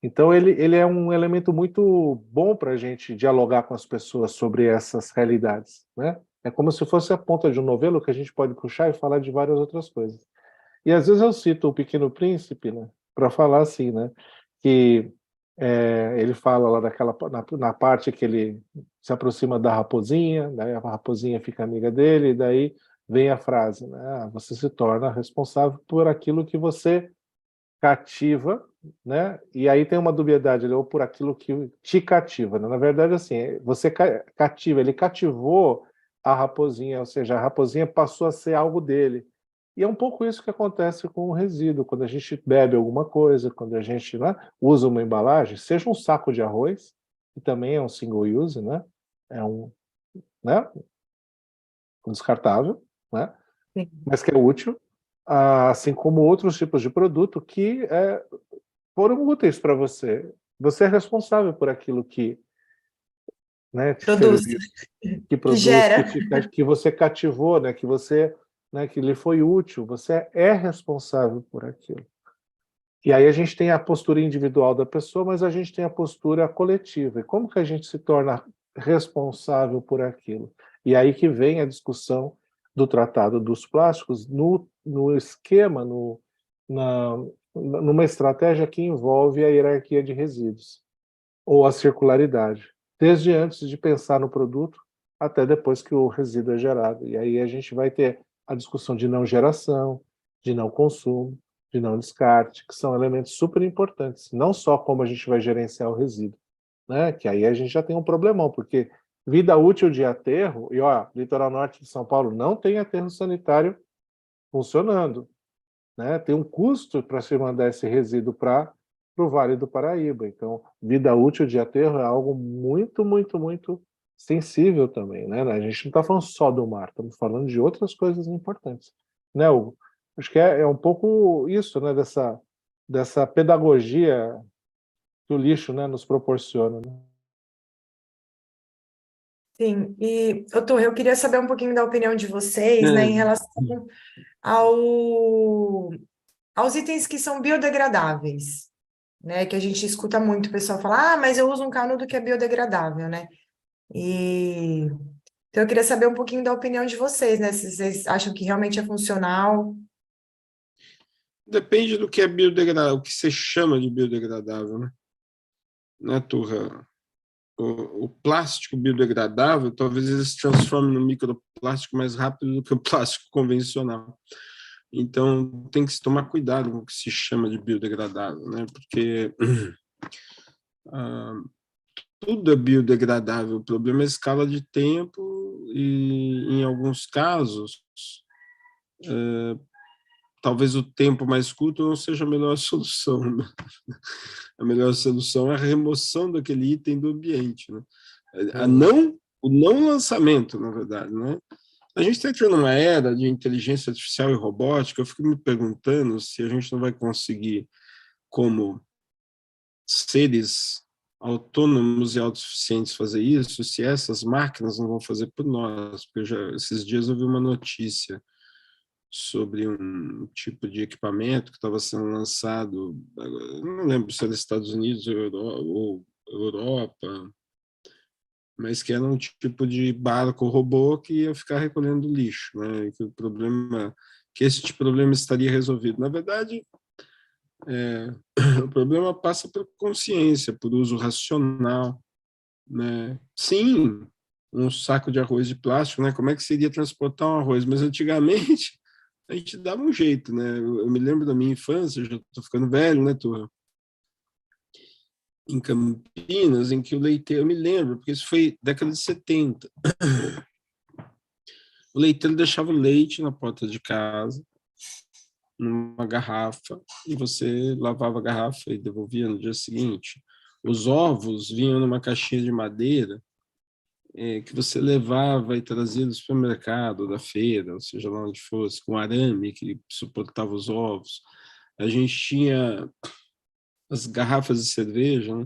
Então, ele é um elemento muito bom para a gente dialogar com as pessoas sobre essas realidades, né? É como se fosse a ponta de um novelo que a gente pode puxar e falar de várias outras coisas. E às vezes eu cito o Pequeno Príncipe, né, para falar assim, né, que ele fala lá na parte que ele se aproxima da raposinha, daí a raposinha fica amiga dele, e daí vem a frase, né, você se torna responsável por aquilo que você cativa, né? E aí tem uma dubiedade, ou por aquilo que te cativa, né? Na verdade, assim, você cativa, ele cativou a raposinha, ou seja, a raposinha passou a ser algo dele. E é um pouco isso que acontece com o resíduo, quando a gente bebe alguma coisa, quando a gente, né, usa uma embalagem, seja um saco de arroz, que também é um single use, né? É né, um descartável, né? Sim. Mas que é útil, assim como outros tipos de produto que foram úteis para você. Você é responsável por aquilo que, né, te Produz, serviu, que que produz, gera. que você cativou, né, que você, né, que lhe foi útil. Você é responsável por aquilo. E aí a gente tem a postura individual da pessoa, mas a gente tem a postura coletiva. E como que a gente se torna responsável por aquilo? E aí que vem a discussão do Tratado dos Plásticos no esquema, numa estratégia que envolve a hierarquia de resíduos, ou a circularidade, desde antes de pensar no produto até depois que o resíduo é gerado. E aí a gente vai ter a discussão de não geração, de não consumo, de não descarte, que são elementos super importantes, não só como a gente vai gerenciar o resíduo, né? Que aí a gente já tem um problemão, porque vida útil de aterro, e ó, litoral norte de São Paulo não tem aterro sanitário funcionando, né? Tem um custo para se mandar esse resíduo para o Vale do Paraíba. Então, vida útil de aterro é algo muito, muito, muito sensível também, né? A gente não está falando só do mar, estamos falando de outras coisas importantes, né, Hugo? Acho que é um pouco isso, né? Dessa pedagogia que o lixo, né, nos proporciona, né? Sim, e eu queria saber um pouquinho da opinião de vocês, né, em relação ao, aos itens que são biodegradáveis, né, que a gente escuta muito o pessoal falar, mas eu uso um canudo que é biodegradável, né, e então eu queria saber um pouquinho da opinião de vocês, né, se vocês acham que realmente é funcional. Depende do que é biodegradável, o que você chama de biodegradável, né, Turra? O plástico biodegradável, talvez ele se transforme no microplástico mais rápido do que o plástico convencional. Então, tem que se tomar cuidado com o que se chama de biodegradável, né? Porque tudo é biodegradável. O problema é a escala de tempo e, em alguns casos, talvez o tempo mais curto não seja a melhor solução, né? A melhor solução é a remoção daquele item do ambiente, né? O não lançamento, na verdade, né? A gente está entrando numa era de inteligência artificial e robótica. Eu fico me perguntando se a gente não vai conseguir, como seres autônomos e autossuficientes, fazer isso, se essas máquinas não vão fazer por nós. Porque esses dias eu vi uma notícia sobre um tipo de equipamento que estava sendo lançado, não lembro se era Estados Unidos ou Europa, mas que era um tipo de barco robô que ia ficar recolhendo lixo, né? E que esse problema estaria resolvido. Na verdade, o problema passa por consciência, por uso racional, né? Sim, um saco de arroz de plástico, né? Como é que seria transportar um arroz? Mas antigamente a gente dava um jeito, né? Eu me lembro da minha infância, eu já estou ficando velho, né, Turra? Em Campinas, em que o leiteiro, eu me lembro, porque isso foi década de 70, o leiteiro deixava o leite na porta de casa, numa garrafa, e você lavava a garrafa e devolvia no dia seguinte. Os ovos vinham numa caixinha de madeira, que você levava e trazia do supermercado, da feira, ou seja lá onde fosse, com arame que suportava os ovos. A gente tinha as garrafas de cerveja, né,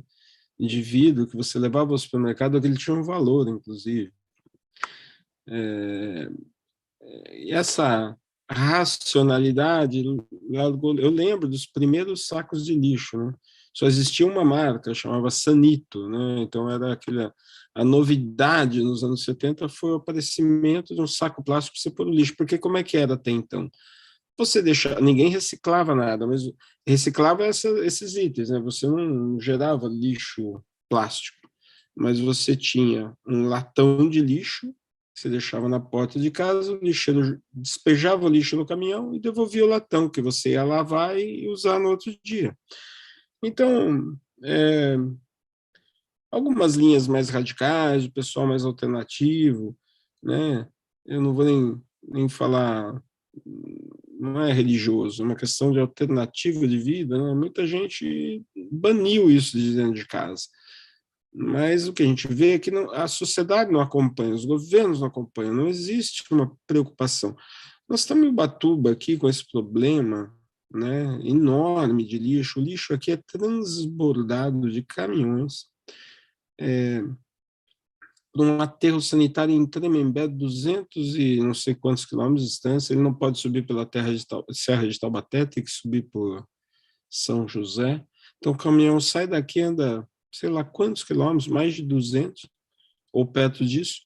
de vidro que você levava ao supermercado, aquele tinha um valor, inclusive. E essa racionalidade, eu lembro dos primeiros sacos de lixo, né? Só existia uma marca, chamava Sanito, né? Então era a novidade nos anos 70 foi o aparecimento de um saco plástico para você pôr no lixo, porque como é que era até então? Você ninguém reciclava nada, mas reciclava esses itens, né? Você não gerava lixo plástico, mas você tinha um latão de lixo, você deixava na porta de casa, o lixeiro despejava o lixo no caminhão e devolvia o latão, que você ia lavar e usar no outro dia. Então, algumas linhas mais radicais, o pessoal mais alternativo, né? Eu não vou nem falar, não é religioso, é uma questão de alternativa de vida, né? Muita gente baniu isso de dentro de casa. Mas o que a gente vê é que a sociedade não acompanha, os governos não acompanham, não existe uma preocupação. Nós estamos em Ubatuba aqui com esse problema, né, enorme de lixo. O lixo aqui é transbordado de caminhões. Um aterro sanitário em Tremembé, 200 e não sei quantos quilômetros de distância, ele não pode subir pela Serra de Taubaté, tem que subir por São José. Então o caminhão sai daqui, anda sei lá quantos quilômetros, mais de 200, ou perto disso,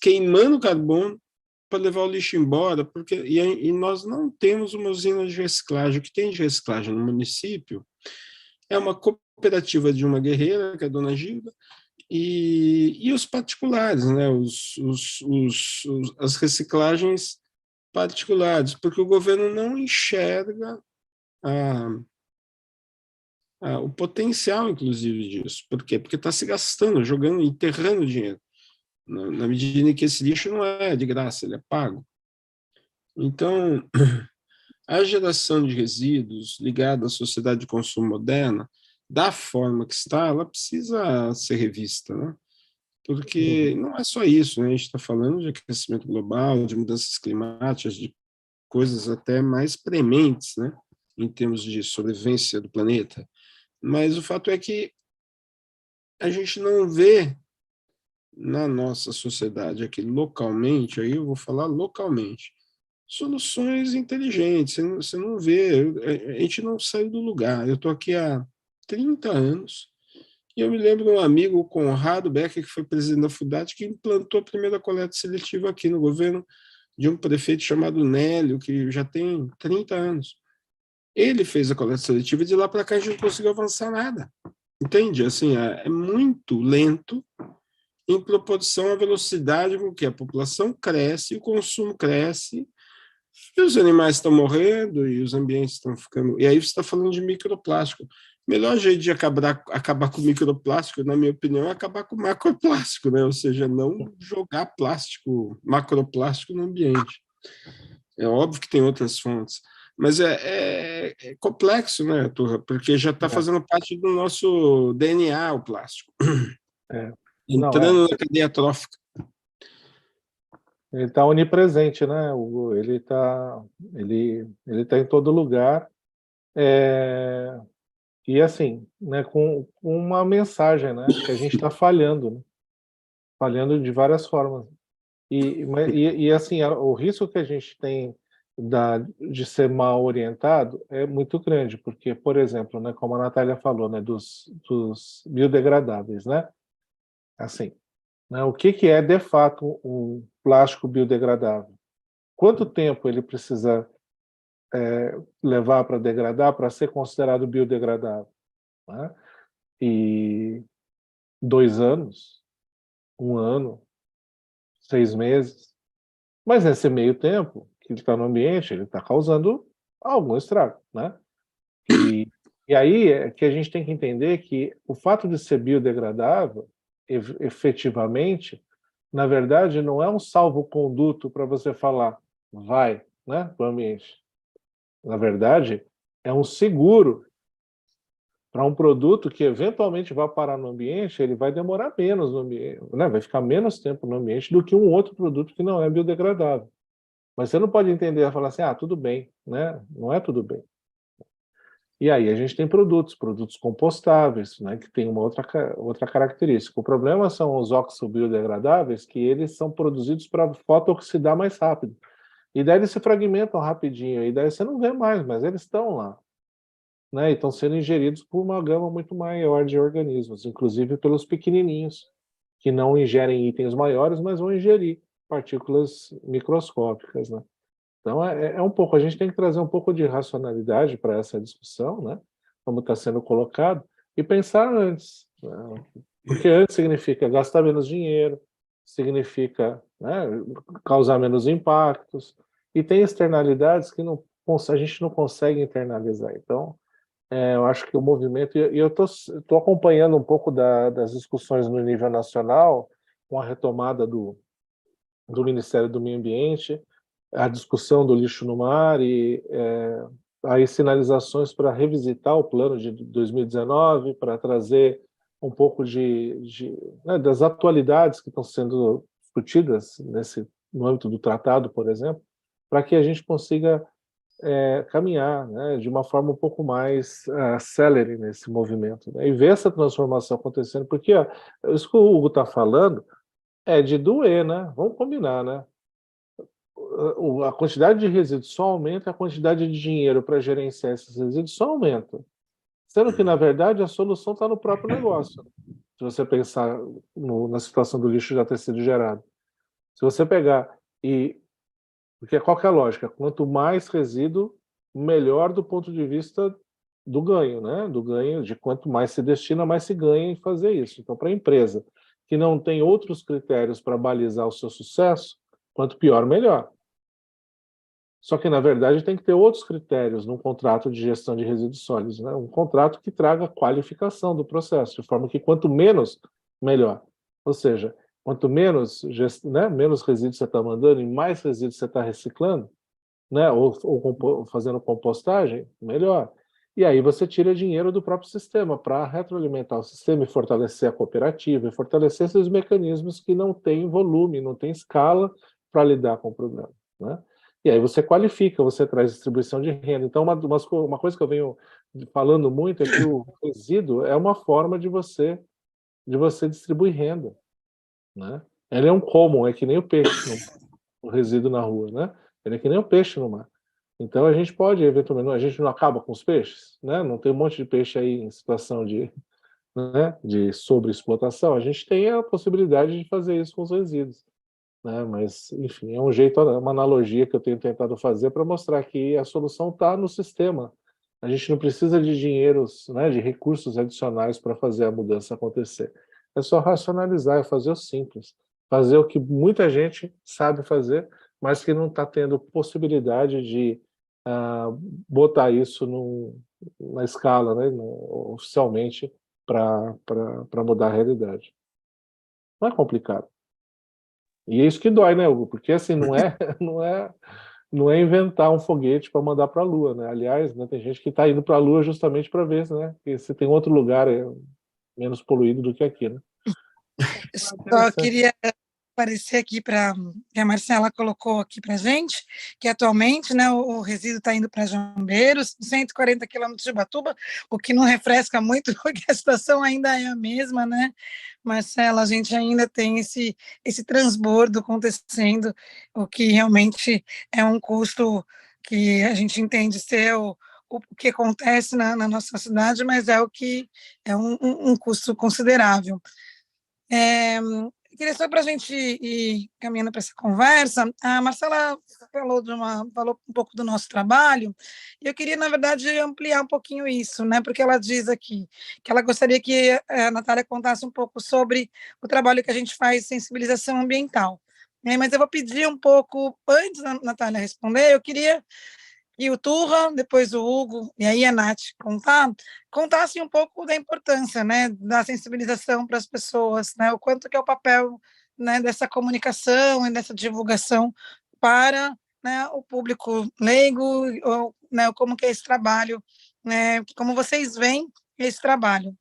queimando carbono para levar o lixo embora, e nós não temos uma usina de reciclagem. O que tem de reciclagem no município é uma cooperativa de uma guerreira, que é a dona Gilda, e os particulares, né? As reciclagens particulares, porque o governo não enxerga o potencial, inclusive, disso. Por quê? Porque está se gastando, jogando, enterrando dinheiro, na medida em que esse lixo não é de graça, ele é pago. Então, a geração de resíduos ligada à sociedade de consumo moderna, da forma que está, ela precisa ser revista, né? Porque não é só isso, né? A gente está falando de aquecimento global, de mudanças climáticas, de coisas até mais prementes, né? Em termos de sobrevivência do planeta. Mas o fato é que a gente não vê na nossa sociedade aqui localmente, aí eu vou falar localmente, soluções inteligentes. Você não vê, a gente não sai do lugar. Eu estou aqui há 30 anos e eu me lembro de um amigo, o Conrado Becker, que foi presidente da FUDAT, que implantou a primeira coleta seletiva aqui no governo de um prefeito chamado Nélio, que já tem 30 anos. Ele fez a coleta seletiva e de lá para cá a gente não conseguiu avançar nada. Entende? Assim, é muito lento em proporção à velocidade com que a população cresce, o consumo cresce, e os animais estão morrendo e os ambientes estão ficando... E aí você está falando de microplástico. O melhor jeito de acabar com o microplástico, na minha opinião, é acabar com o macroplástico, né? Ou seja, não jogar plástico, macroplástico no ambiente. É óbvio que tem outras fontes, Mas é complexo, né, Turra? Porque já está fazendo parte do nosso DNA, o plástico. Não, Entrando na cadeia trófica. ele está onipresente, né, Hugo? Ele tá em todo lugar. E assim, né, com uma mensagem, né, que a gente está falhando, né? Falhando de várias formas. E assim, o risco que a gente tem de ser mal orientado é muito grande, porque, por exemplo, né, como a Natália falou, né, dos biodegradáveis, né? Assim, né, o que é de fato um plástico biodegradável? Quanto tempo ele precisa levar para degradar para ser considerado biodegradável? Né? E 2 anos, 1 ano, 6 meses. Mas nesse meio tempo que ele está no ambiente, ele está causando algum estrago, né? E aí é que a gente tem que entender que o fato de ser biodegradável, efetivamente, na verdade, não é um salvo-conduto para você falar, vai, né, para o ambiente. Na verdade, é um seguro para um produto que eventualmente vai parar no ambiente, ele vai demorar menos no ambiente, né? Vai ficar menos tempo no ambiente do que um outro produto que não é biodegradável. Mas você não pode entender e falar assim, tudo bem, né? Não é tudo bem. E aí a gente tem produtos compostáveis, né, que tem uma outra característica. O problema são os óxidos biodegradáveis, que eles são produzidos para fotooxidar mais rápido. E daí eles se fragmentam rapidinho, e daí você não vê mais, mas eles estão lá. Né, e estão sendo ingeridos por uma gama muito maior de organismos, inclusive pelos pequenininhos, que não ingerem itens maiores, mas vão ingerir partículas microscópicas, né? Então, um pouco, a gente tem que trazer um pouco de racionalidade para essa discussão, né? Como está sendo colocado, e pensar antes. Né? Porque antes significa gastar menos dinheiro, significa, né, causar menos impactos, e tem externalidades que a gente não consegue internalizar. Então, eu acho que o movimento, e eu estou acompanhando um pouco das discussões no nível nacional, com a retomada do Ministério do Meio Ambiente, a discussão do lixo no mar e aí sinalizações para revisitar o plano de 2019, para trazer um pouco né, das atualidades que estão sendo discutidas no âmbito do tratado, por exemplo, para que a gente consiga caminhar, né, de uma forma um pouco mais célere nesse movimento, né, e ver essa transformação acontecendo, porque isso que o Hugo está falando é de doer, né? Vamos combinar, né? A quantidade de resíduos só aumenta, a quantidade de dinheiro para gerenciar esses resíduos só aumenta. Sendo que, na verdade, a solução está no próprio negócio. Se você pensar na situação do lixo já ter sido gerado. Se você pegar porque qual que é a lógica? Quanto mais resíduo, melhor do ponto de vista do ganho, né? Do ganho, de quanto mais se destina, mais se ganha em fazer isso. Então, para a empresa que não tem outros critérios para balizar o seu sucesso, quanto pior, melhor. Só que, na verdade, tem que ter outros critérios num contrato de gestão de resíduos sólidos, né? Um contrato que traga qualificação do processo, de forma que quanto menos, melhor. Ou seja, quanto menos, né, menos resíduos você está mandando e mais resíduos você está reciclando, né, ou fazendo compostagem, melhor. E aí você tira dinheiro do próprio sistema para retroalimentar o sistema e fortalecer a cooperativa, e fortalecer esses mecanismos que não têm volume, não têm escala para lidar com o problema, né? E aí você qualifica, você traz distribuição de renda. Então, uma coisa que eu venho falando muito é que o resíduo é uma forma de você distribuir renda, né? Ele é um common, é que nem o peixe, o resíduo na rua, né? Ele é que nem o peixe no mar. Então a gente pode, eventualmente, a gente não acaba com os peixes, né? Não tem um monte de peixe aí em situação né, de sobreexplotação. A gente tem a possibilidade de fazer isso com os resíduos, né? Mas, enfim, é um jeito, uma analogia que eu tenho tentado fazer para mostrar que a solução está no sistema. A gente não precisa de dinheiros, né, de recursos adicionais para fazer a mudança acontecer. É só racionalizar, é fazer o simples. Fazer o que muita gente sabe fazer, mas que não está tendo possibilidade de botar isso na escala, né, oficialmente, para mudar a realidade. Não é complicado. E é isso que dói, né, Hugo? Porque assim, não é não é inventar um foguete para mandar para a Lua, né? Aliás, né, tem gente que está indo para a Lua justamente para ver, né? Que se tem outro lugar menos poluído do que aqui, né? Eu Ah, só interessante. queria aparecer aqui para que a Marcela colocou aqui para a gente, que atualmente, né, o resíduo está indo para Jambeiros, 140 quilômetros de Ubatuba, o que não refresca muito, porque a situação ainda é a mesma, né? Marcela, a gente ainda tem esse transbordo acontecendo, o que realmente é um custo que a gente entende ser o que acontece na nossa cidade, mas é o que é um custo considerável. Queria só para a gente ir caminhando para essa conversa, a Marcela falou um pouco do nosso trabalho, e eu queria, na verdade, ampliar um pouquinho isso, né? Porque ela diz aqui que ela gostaria que a Natália contasse um pouco sobre o trabalho que a gente faz de sensibilização ambiental. Mas eu vou pedir um pouco, antes da Natália responder, eu queria e o Turra, depois o Hugo, e aí a Nath contassem um pouco da importância, né, da sensibilização para as pessoas, né, o quanto que é o papel, né, dessa comunicação e dessa divulgação para, né, o público leigo, ou, né, como que é esse trabalho, né, como vocês veem esse trabalho.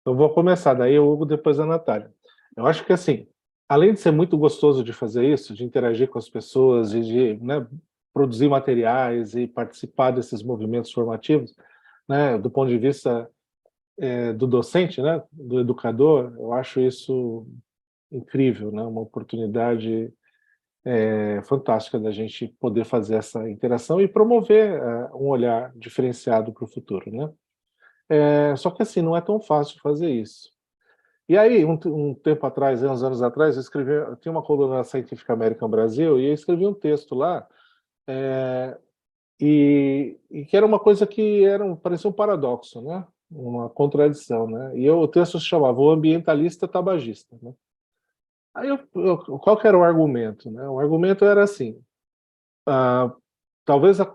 Eu vou começar, daí o Hugo, depois a Natália. Eu acho que, assim, além de ser muito gostoso de fazer isso, de interagir com as pessoas e de, né, produzir materiais e participar desses movimentos formativos, né, do ponto de vista do docente, né, do educador, eu acho isso incrível, né, uma oportunidade fantástica da gente poder fazer essa interação e promover um olhar diferenciado para o futuro, né? Só que assim, não é tão fácil fazer isso. E aí, um tempo atrás, uns anos atrás, eu tinha uma coluna na Scientific American Brasil e eu escrevi um texto lá e que era uma coisa que parecia um paradoxo, né? Uma contradição, né? E o texto se chamava O Ambientalista Tabagista, né? Aí, qual que era o argumento, né? O argumento era assim, talvez a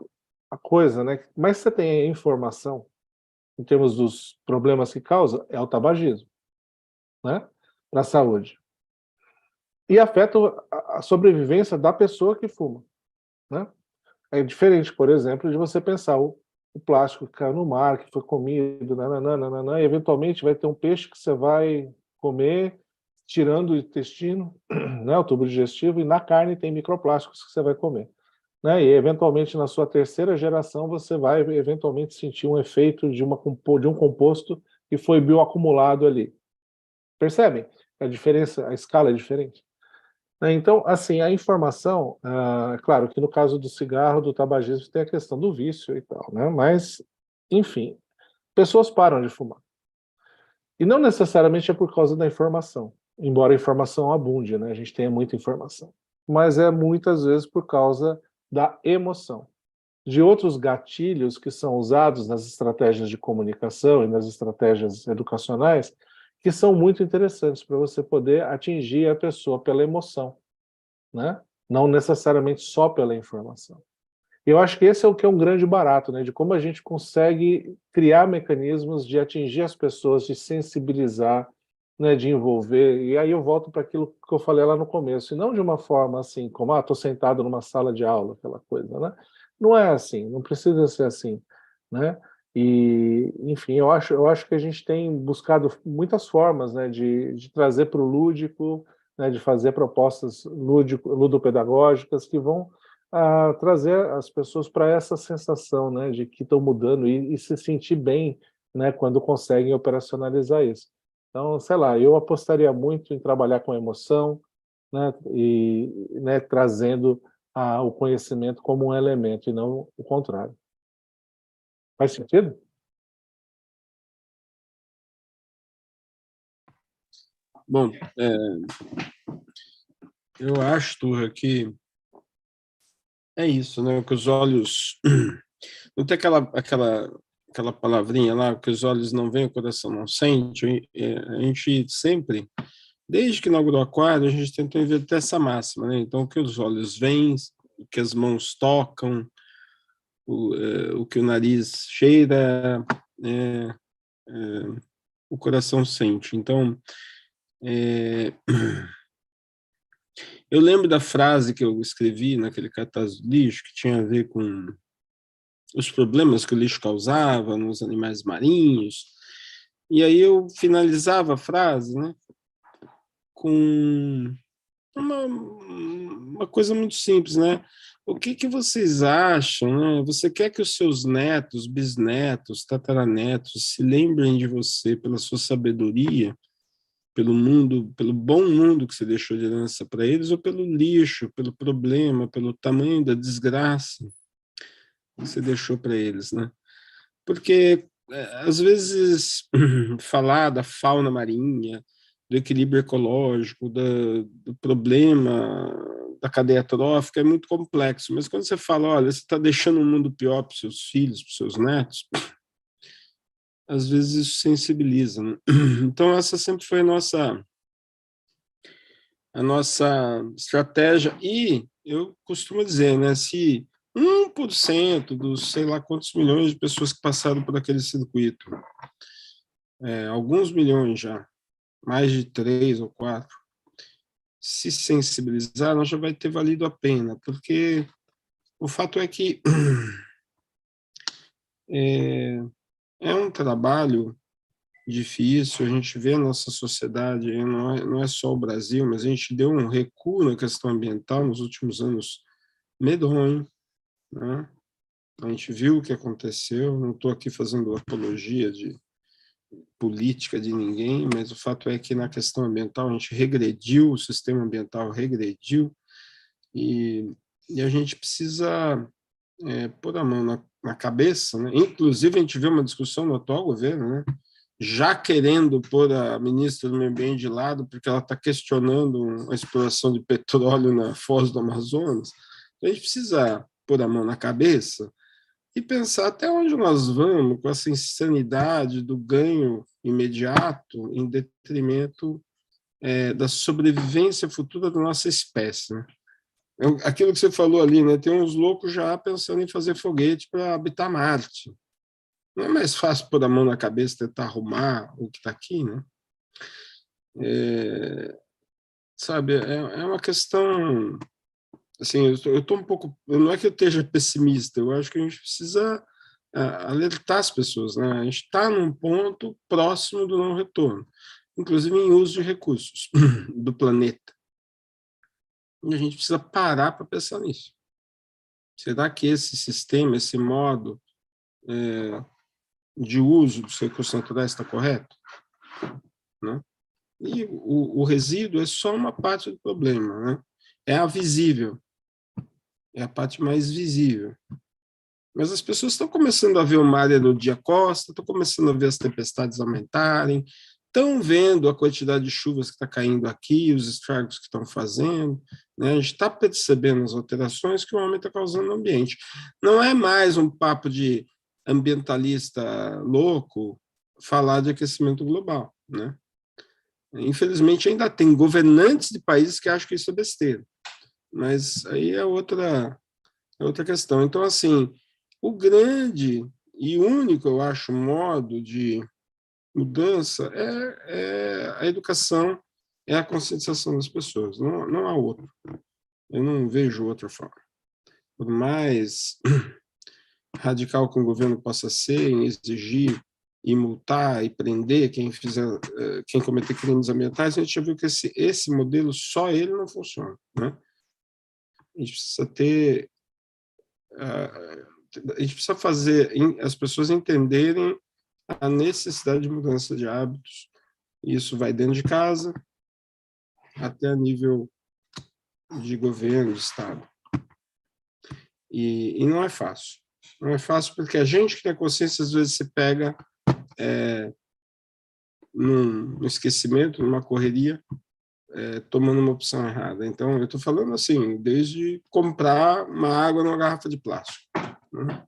coisa, né, que mais você tem informação em termos dos problemas que causa é o tabagismo, né? Para a saúde. E afeta a sobrevivência da pessoa que fuma, né? É diferente, por exemplo, de você pensar o plástico que caiu no mar, que foi comido, nananana, e eventualmente vai ter um peixe que você vai comer, tirando o intestino, né, o tubo digestivo, e na carne tem microplásticos que você vai comer. Né? E eventualmente na sua terceira geração você vai eventualmente sentir um efeito de um composto que foi bioacumulado ali. Percebem? A diferença, a escala é diferente. Então, assim, a informação, claro que no caso do cigarro, do tabagismo, tem a questão do vício e tal, né? Mas, enfim, pessoas param de fumar. E não necessariamente é por causa da informação, embora a informação abunde, né? A gente tenha muita informação. Mas é muitas vezes por causa da emoção, de outros gatilhos que são usados nas estratégias de comunicação e nas estratégias educacionais, que são muito interessantes para você poder atingir a pessoa pela emoção, né? Não necessariamente só pela informação. Eu acho que esse é o que é um grande barato, né? De como a gente consegue criar mecanismos de atingir as pessoas, de sensibilizar, né? De envolver. E aí eu volto para aquilo que eu falei lá no começo, e não de uma forma assim, como, estou sentado numa sala de aula, aquela coisa, né? Não é assim, não precisa ser assim, né? E, enfim, eu acho que a gente tem buscado muitas formas, né? De trazer para o lúdico, né? De fazer propostas ludopedagógicas que vão trazer as pessoas para essa sensação, né, de que estão mudando e se sentir bem, né, quando conseguem operacionalizar isso. Então, sei lá, eu apostaria muito em trabalhar com emoção, né, e, né, trazendo o conhecimento como um elemento e não o contrário. Faz sentido? Bom, eu acho, Turra, que é isso, né? Que os olhos... Não tem aquela palavrinha lá, que os olhos não veem, o coração não sente. A gente sempre, desde que inaugurou o aquário, a gente tentou inverter essa máxima, né? Então, o que os olhos veem, o que as mãos tocam, o que o nariz cheira, o coração sente. Então, Eu lembro da frase que eu escrevi naquele cartaz do lixo, que tinha a ver com os problemas que o lixo causava nos animais marinhos, e aí eu finalizava a frase, né, com uma coisa muito simples, né? O que vocês acham, né? Você quer que os seus netos, bisnetos, tataranetos se lembrem de você pela sua sabedoria, pelo mundo, pelo bom mundo que você deixou de herança para eles, ou pelo lixo, pelo problema, pelo tamanho da desgraça que você deixou para eles, né? Porque às vezes falar da fauna marinha, do equilíbrio ecológico, do problema da cadeia trófica é muito complexo, mas quando você fala, olha, você está deixando um mundo pior para os seus filhos, para os seus netos, às vezes isso sensibiliza, né? Então essa sempre foi a nossa estratégia, e eu costumo dizer, né, se 1% dos sei lá quantos milhões de pessoas que passaram por aquele circuito, alguns milhões já, mais de 3 ou 4, se sensibilizaram, já vai ter valido a pena, porque o fato é que é um trabalho difícil, a gente vê a nossa sociedade, não é só o Brasil, mas a gente deu um recuo na questão ambiental nos últimos anos medonho, né? A gente viu o que aconteceu, não estou aqui fazendo apologia de política de ninguém, mas o fato é que na questão ambiental a gente regrediu, o sistema ambiental regrediu, e a gente precisa pôr a mão na cabeça, né? Inclusive a gente vê uma discussão no atual governo, né, já querendo pôr a ministra do Meio Ambiente de lado, porque ela está questionando a exploração de petróleo na foz do Amazonas. A gente precisa pôr a mão na cabeça e pensar até onde nós vamos com essa insanidade do ganho imediato em detrimento da sobrevivência futura da nossa espécie, né? Aquilo que você falou ali, né? Tem uns loucos já pensando em fazer foguete para habitar Marte. Não é mais fácil pôr a mão na cabeça e tentar arrumar o que está aqui, né? Sabe, é uma questão. Assim, eu estou um pouco. Não é que eu esteja pessimista, eu acho que a gente precisa alertar as pessoas, né? A gente está num ponto próximo do não retorno, inclusive em uso de recursos do planeta. E a gente precisa parar para pensar nisso. Será que esse sistema, esse modo de uso dos recursos naturais está correto? Né? E o resíduo é só uma parte do problema, né? É a visível, é a parte mais visível. Mas as pessoas estão começando a ver o mar erodir a costa, estão começando a ver as tempestades aumentarem, estão vendo a quantidade de chuvas que está caindo aqui, os estragos que estão fazendo, né? A gente está percebendo as alterações que o homem está causando no ambiente. Não é mais um papo de ambientalista louco falar de aquecimento global, né? Infelizmente, ainda tem governantes de países que acham que isso é besteira, mas aí é outra questão. Então, assim, o grande e único, eu acho, modo de mudança é a educação, é a conscientização das pessoas, não há outro. Eu não vejo outra forma. Por mais radical que o governo possa ser em exigir e multar e prender quem cometer crimes ambientais, a gente já viu que esse modelo, só ele não funciona, né? A gente precisa ter... a gente precisa fazer as pessoas entenderem a necessidade de mudança de hábitos. Isso vai dentro de casa até a nível de governo, de Estado. E não é fácil. Não é fácil porque a gente que tem consciência, às vezes, se pega num esquecimento, numa correria, tomando uma opção errada. Então, eu estou falando assim, desde comprar uma água numa garrafa de plástico, né?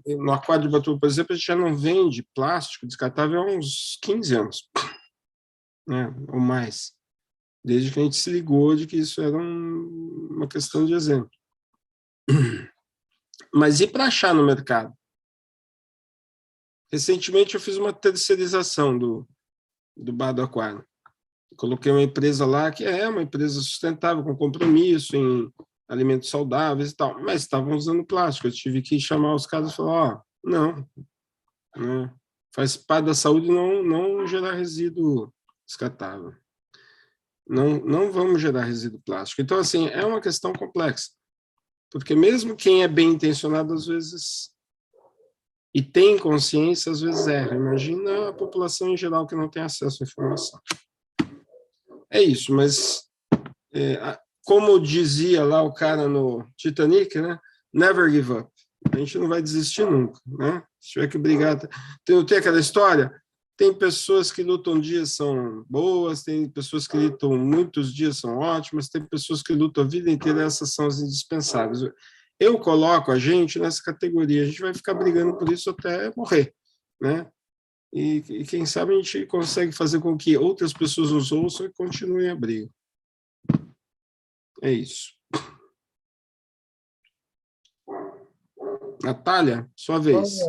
No Aquário de Batuba, por exemplo, a gente já não vende plástico descartável há uns 15 anos, né, ou mais, desde que a gente se ligou de que isso era uma questão de exemplo. Mas e para achar no mercado? Recentemente eu fiz uma terceirização do Bar do Aquário. Coloquei uma empresa lá que é uma empresa sustentável, com compromisso em alimentos saudáveis e tal, mas estavam usando plástico. Eu tive que chamar os caras e falar, não, né? Faz parte da saúde não gerar resíduo descartável. Não vamos gerar resíduo plástico. Então, assim, é uma questão complexa, porque mesmo quem é bem intencionado, às vezes, e tem consciência, às vezes erra. Imagina a população em geral que não tem acesso à informação. É isso, mas como dizia lá o cara no Titanic, né? Never give up. A gente não vai desistir nunca, né? Se tiver que brigar... Tem aquela história? Tem pessoas que lutam dias são boas, tem pessoas que lutam muitos dias são ótimas, tem pessoas que lutam a vida inteira, essas são as indispensáveis. Eu coloco a gente nessa categoria, a gente vai ficar brigando por isso até morrer, né? E quem sabe a gente consegue fazer com que outras pessoas nos ouçam e continuem a briga. É isso. Natália, sua vez.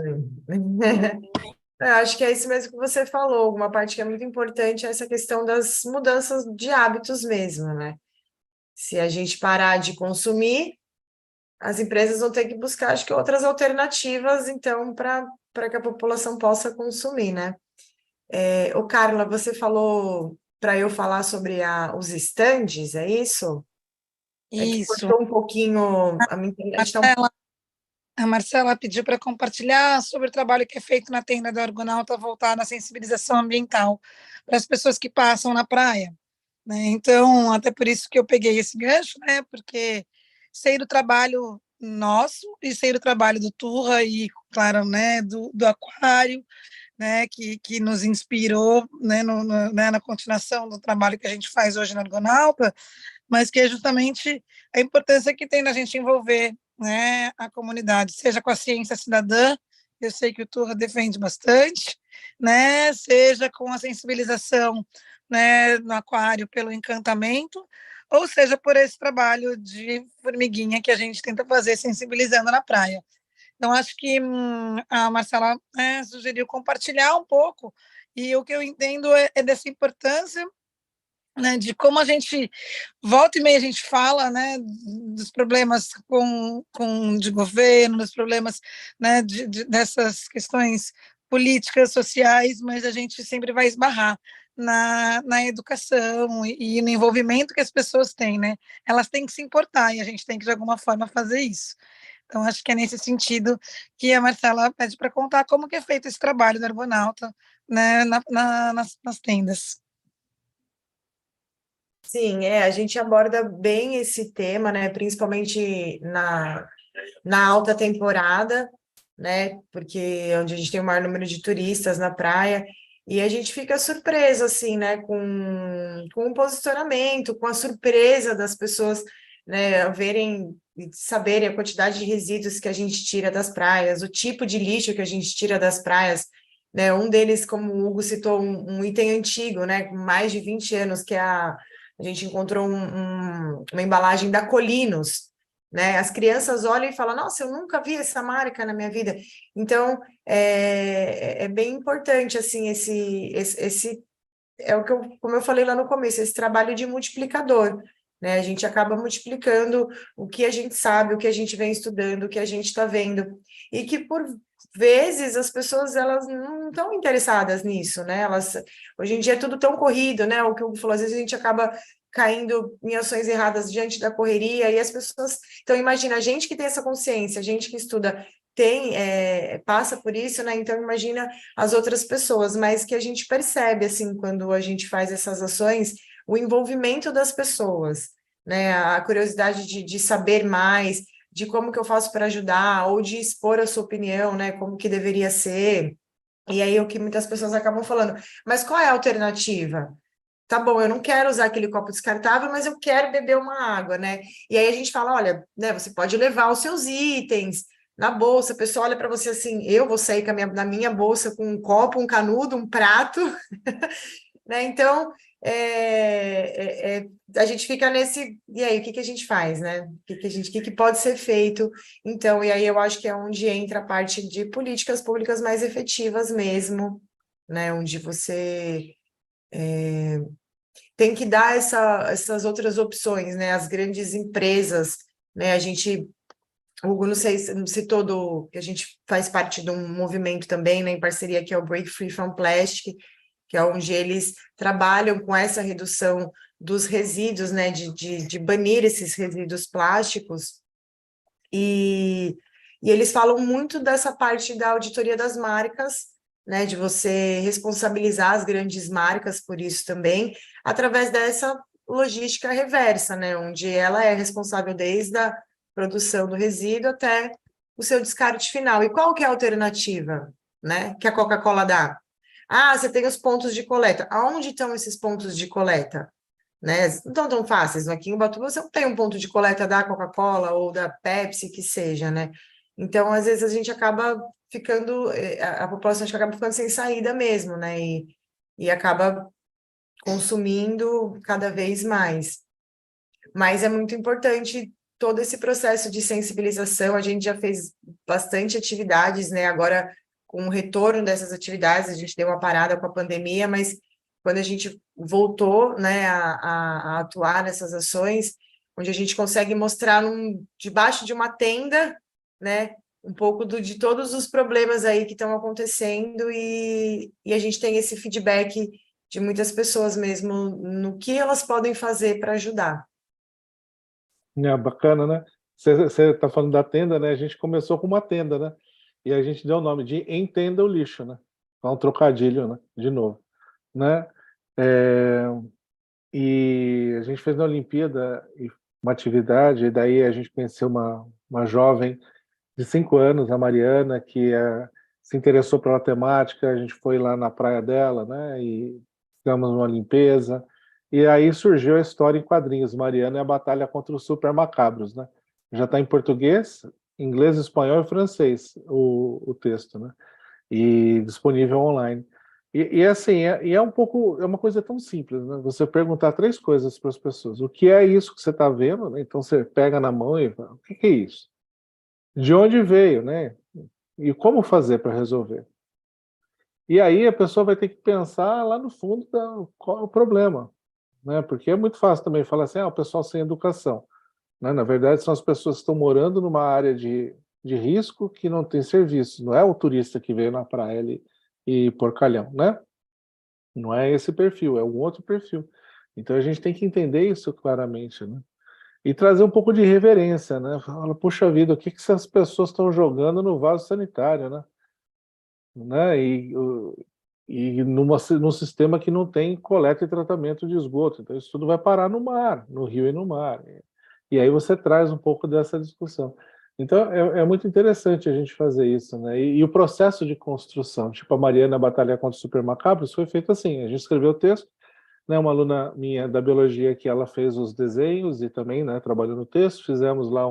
Eu acho que é isso mesmo que você falou. Uma parte que é muito importante é essa questão das mudanças de hábitos mesmo, né? Se a gente parar de consumir, as empresas vão ter que buscar, acho que, outras alternativas, então, para que a população possa consumir, né? Ô, Carla, você falou para eu falar sobre os estandes, é isso? É que Isso. cortou um pouquinho, a minha internet está A Marcela pediu para compartilhar sobre o trabalho que é feito na tenda do Argonauta voltado à sensibilização ambiental para as pessoas que passam na praia, né? Então, até por isso que eu peguei esse gancho, né? Porque sei do trabalho nosso e sei do trabalho do Turra e, claro, né, do Aquário, né, que nos inspirou, né, né, na continuação do trabalho que a gente faz hoje no Argonauta, mas que é justamente a importância que tem na gente envolver, né, a comunidade, seja com a ciência cidadã, eu sei que o Turra defende bastante, né, seja com a sensibilização, né, no aquário pelo encantamento, ou seja por esse trabalho de formiguinha que a gente tenta fazer sensibilizando na praia. Então, acho que a Marcela, né, sugeriu compartilhar um pouco, e o que eu entendo é dessa importância, né, de como a gente, volta e meia a gente fala, né, dos problemas de governo, dos problemas, né, dessas questões políticas, sociais, mas a gente sempre vai esbarrar na educação e no envolvimento que as pessoas têm, né? Elas têm que se importar e a gente tem que, de alguma forma, fazer isso. Então, acho que é nesse sentido que a Marcela pede para contar como que é feito esse trabalho do Argonauta, né, nas tendas. Sim, a gente aborda bem esse tema, né? Principalmente na alta temporada, né? Porque é onde a gente tem o maior número de turistas na praia, e a gente fica surpreso, assim, né? Com o posicionamento, com a surpresa das pessoas, né? Verem e saberem a quantidade de resíduos que a gente tira das praias, o tipo de lixo que a gente tira das praias, né? Um deles, como o Hugo citou, um item antigo, né? Com mais de 20 anos, que é a gente encontrou uma embalagem da Colinos, né? As crianças olham e falam, nossa, eu nunca vi essa marca na minha vida. Então, é bem importante, assim, esse é o que como eu falei lá no começo, esse trabalho de multiplicador, né? A gente acaba multiplicando o que a gente sabe, o que a gente vem estudando, o que a gente está vendo, e que por vezes as pessoas elas não estão interessadas nisso, né? Hoje em dia é tudo tão corrido, né? O que o Hugo falou, às vezes a gente acaba caindo em ações erradas diante da correria, e as pessoas... Então, imagina, a gente que tem essa consciência, a gente que estuda, passa por isso, né? Então, imagina as outras pessoas, mas que a gente percebe, assim, quando a gente faz essas ações, o envolvimento das pessoas, né? A curiosidade de saber mais, de como que eu faço para ajudar, ou de expor a sua opinião, né? Como que deveria ser. E aí, o que muitas pessoas acabam falando, mas qual é a alternativa? Tá bom, eu não quero usar aquele copo descartável, mas eu quero beber uma água, né? E aí a gente fala, olha, né, você pode levar os seus itens na bolsa, a pessoa olha para você assim, eu vou sair na minha bolsa com um copo, um canudo, um prato, né? Então, a gente fica nesse... E aí, o que a gente faz, né? O que pode ser feito? Então, e aí eu acho que é onde entra a parte de políticas públicas mais efetivas mesmo, né? Onde você... tem que dar essas outras opções, né? As grandes empresas, né? O Hugo, não sei, não citou que a gente faz parte de um movimento também, né, em parceria, que é o Break Free from Plastic, que é onde eles trabalham com essa redução dos resíduos, né, de banir esses resíduos plásticos, e eles falam muito dessa parte da auditoria das marcas, né, de você responsabilizar as grandes marcas por isso também, através dessa logística reversa, né, onde ela é responsável desde a produção do resíduo até o seu descarte final. E qual que é a alternativa, né, que a Coca-Cola dá? Ah, você tem os pontos de coleta. Aonde estão esses pontos de coleta? Né? Não estão tão fáceis. Aqui em Ubatuba você não tem um ponto de coleta da Coca-Cola ou da Pepsi, que seja, né? Então, às vezes, a gente acaba ficando, a população acho que acaba ficando sem saída mesmo, né? E acaba consumindo cada vez mais. Mas é muito importante todo esse processo de sensibilização. A gente já fez bastante atividades, né? Agora, com o retorno dessas atividades, a gente deu uma parada com a pandemia, mas quando a gente voltou, né, a atuar nessas ações, onde a gente consegue mostrar debaixo de uma tenda, né, um pouco de todos os problemas aí que estão acontecendo, e a gente tem esse feedback de muitas pessoas mesmo no que elas podem fazer para ajudar. Bacana, né? Você está falando da tenda, né? A gente começou com uma tenda, né? E a gente deu o nome de Entenda o Lixo, né? É um trocadilho, né? De novo, né? E a gente fez na Olimpíada uma atividade, e daí a gente conheceu uma jovem de 5 anos, a Mariana, que se interessou pela temática. A gente foi lá na praia dela, né? E fizemos uma limpeza. E aí surgiu a história em quadrinhos, Mariana e a Batalha contra os Super Macabros, né? Já está em português, inglês, espanhol e francês o texto, né? E disponível online. E assim, é um pouco, é uma coisa tão simples, né? Você perguntar 3 coisas para as pessoas. O que é isso que você está vendo, né? Então você pega na mão e fala, o que é isso? De onde veio, né? E como fazer para resolver? E aí a pessoa vai ter que pensar lá no fundo qual é o problema, né? Porque é muito fácil também falar assim, o pessoal sem educação, né? Na verdade, são as pessoas que estão morando numa área de risco que não tem serviço. Não é o turista que veio na praia ali e porcalhão, né? Não é esse perfil, é um outro perfil. Então a gente tem que entender isso claramente, né? E trazer um pouco de reverência, né? Fala, puxa vida, o que essas pessoas estão jogando no vaso sanitário, né? E num sistema que não tem coleta e tratamento de esgoto. Então isso tudo vai parar no mar, no rio e no mar. E aí você traz um pouco dessa discussão. Então é muito interessante a gente fazer isso, né? E o processo de construção, tipo a Mariana Batalha contra os Super Macabros, foi feito assim, a gente escreveu o texto, né, uma aluna minha da biologia que ela fez os desenhos e também, né, trabalhou no texto, fizemos lá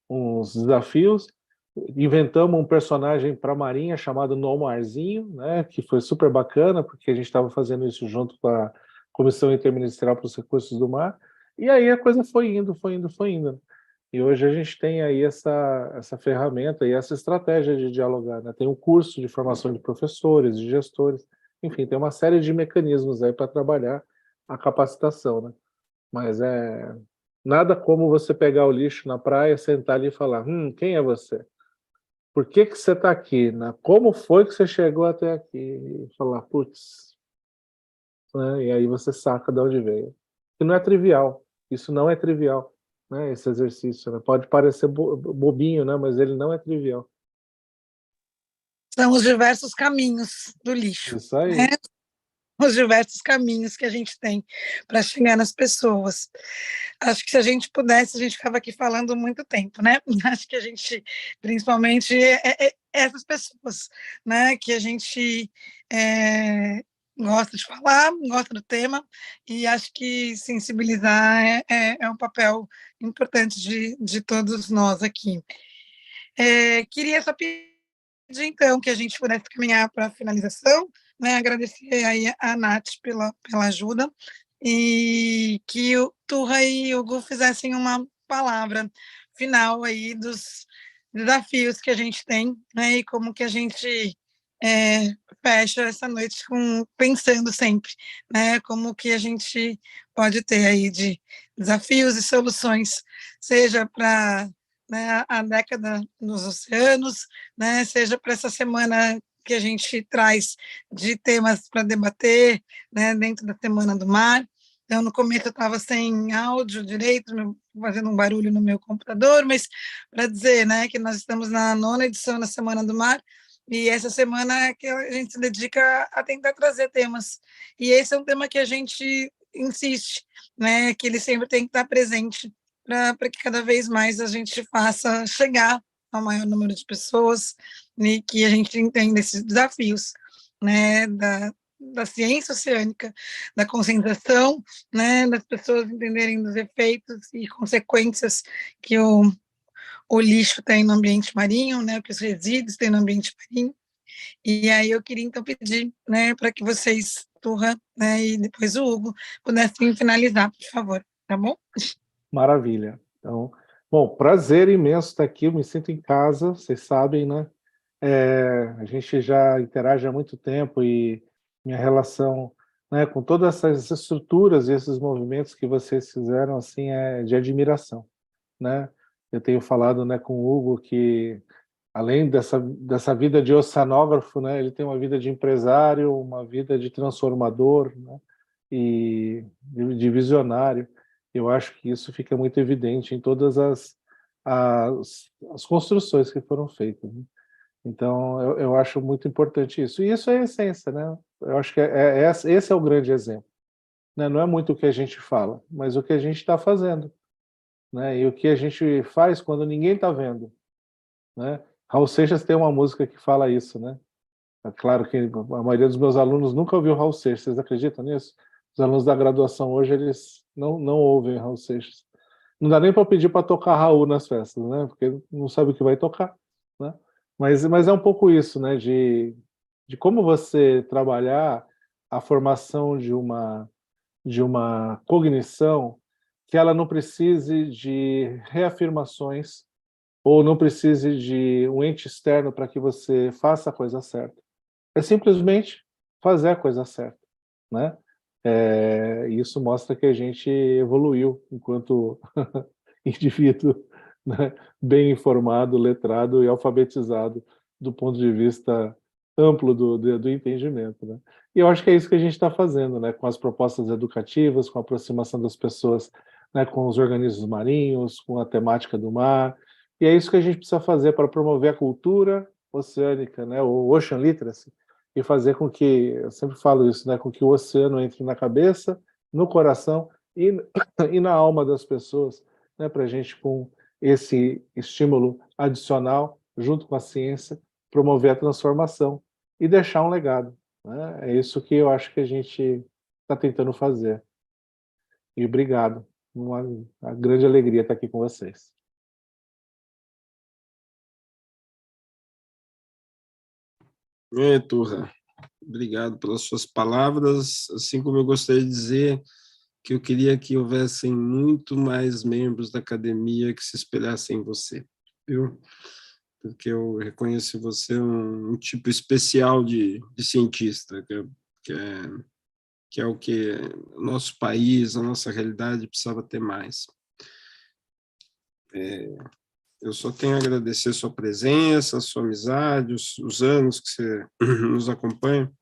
uns desafios, inventamos um personagem para a Marinha chamado Nomarzinho, né, que foi super bacana, porque a gente estava fazendo isso junto com a Comissão Interministerial para os Recursos do Mar, e aí a coisa foi indo, foi indo, foi indo. E hoje a gente tem aí essa ferramenta e essa estratégia de dialogar, né? Tem um curso de formação de professores, de gestores, enfim, tem uma série de mecanismos aí para trabalhar a capacitação, né? Mas nada como você pegar o lixo na praia, sentar ali e falar, quem é você? Por que você está aqui? Né? Como foi que você chegou até aqui? E falar, putz, né? E aí você saca de onde veio. E não é trivial, isso não é trivial, né? Esse exercício, né? Pode parecer bobinho, né? Mas ele não é trivial. São os diversos caminhos do lixo. Isso aí. Né? Os diversos caminhos que a gente tem para chegar nas pessoas. Acho que se a gente pudesse, a gente ficava aqui falando muito tempo, né? Acho que a gente, principalmente, essas pessoas, né? Que a gente gosta de falar, gosta do tema, e acho que sensibilizar é um papel importante de todos nós aqui. Queria só pedir, então, que a gente pudesse caminhar para a finalização, né? Agradecer aí a Nath pela ajuda, e que o Turra e o Hugo fizessem uma palavra final aí dos desafios que a gente tem, né? E como que a gente fecha essa noite pensando sempre, né, como que a gente pode ter aí de desafios e soluções, seja para, né, a década nos oceanos, né, seja para essa semana que a gente traz de temas para debater, né, dentro da Semana do Mar. Então, no começo eu estava sem áudio direito, fazendo um barulho no meu computador, mas para dizer, né, que nós estamos na 9ª edição da Semana do Mar, e essa semana é que a gente se dedica a tentar trazer temas. E esse é um tema que a gente insiste, né, que ele sempre tem que estar presente para que cada vez mais a gente faça chegar ao maior número de pessoas e que a gente entenda esses desafios, né, da ciência oceânica, da conscientização, né, das pessoas entenderem dos efeitos e consequências que o lixo tem no ambiente marinho, né, que os resíduos têm no ambiente marinho. E aí eu queria então pedir, né, para que vocês, Turra, né, e depois o Hugo, pudessem finalizar, por favor, tá bom? Maravilha. Então, bom, prazer imenso estar aqui, eu me sinto em casa, vocês sabem, né? A gente já interage há muito tempo e minha relação, né, com todas essas estruturas e esses movimentos que vocês fizeram, assim, é de admiração, né? Eu tenho falado, né, com o Hugo que, além dessa vida de oceanógrafo, né, ele tem uma vida de empresário, uma vida de transformador, né, e de visionário. Eu acho que isso fica muito evidente em todas as construções que foram feitas, né? Então, eu acho muito importante isso. E isso é a essência, né? Eu acho que esse é o grande exemplo, né? Não é muito o que a gente fala, mas o que a gente está fazendo, né? E o que a gente faz quando ninguém está vendo, né? Raul Seixas tem uma música que fala isso, né? É claro que a maioria dos meus alunos nunca ouviu Raul Seixas, vocês acreditam nisso? Os alunos da graduação hoje, eles não ouvem Raul Seixas. Não dá nem para pedir para tocar Raul nas festas, né? Porque não sabe o que vai tocar, né? Mas é um pouco isso, né? De como você trabalhar a formação de uma cognição que ela não precise de reafirmações ou não precise de um ente externo para que você faça a coisa certa. É simplesmente fazer a coisa certa, né? Isso mostra que a gente evoluiu enquanto indivíduo, né? Bem informado, letrado e alfabetizado do ponto de vista amplo do entendimento, né? E eu acho que é isso que a gente está fazendo, né? Com as propostas educativas, com a aproximação das pessoas, né? Com os organismos marinhos, com a temática do mar, e é isso que a gente precisa fazer para promover a cultura oceânica, né? O Ocean Literacy, e fazer com que, eu sempre falo isso, né? Com que o oceano entre na cabeça, no coração e na alma das pessoas, né? Para a gente, com esse estímulo adicional, junto com a ciência, promover a transformação e deixar um legado, né? É isso que eu acho que a gente está tentando fazer. E obrigado. Uma grande alegria estar aqui com vocês. Turra, obrigado pelas suas palavras, assim como eu gostaria de dizer que eu queria que houvessem muito mais membros da academia que se espelhassem em você, viu? Porque eu reconheço você um tipo especial de cientista, que é o que o nosso país, a nossa realidade precisava ter mais. Eu só tenho a agradecer a sua presença, a sua amizade, os anos que você nos acompanha.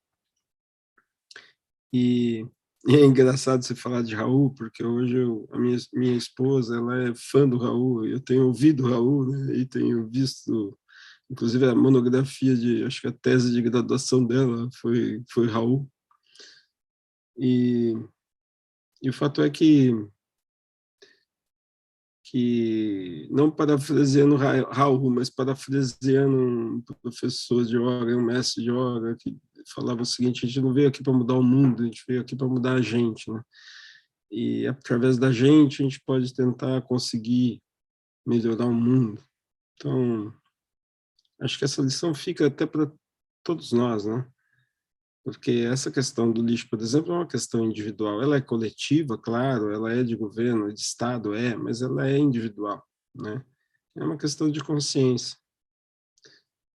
E é engraçado você falar de Raul, porque hoje a minha esposa, ela é fã do Raul, eu tenho ouvido o Raul, né, e tenho visto, inclusive, a monografia acho que a tese de graduação dela foi Raul. E o fato é que não parafraseando Raul, mas parafraseando um professor de yoga, um mestre de yoga, que falava o seguinte: a gente não veio aqui para mudar o mundo, a gente veio aqui para mudar a gente, né? E através da gente a gente pode tentar conseguir melhorar o mundo. Então, acho que essa lição fica até para todos nós, né? Porque essa questão do lixo, por exemplo, é uma questão individual. Ela é coletiva, claro, ela é de governo, de Estado, mas ela é individual, né? É uma questão de consciência.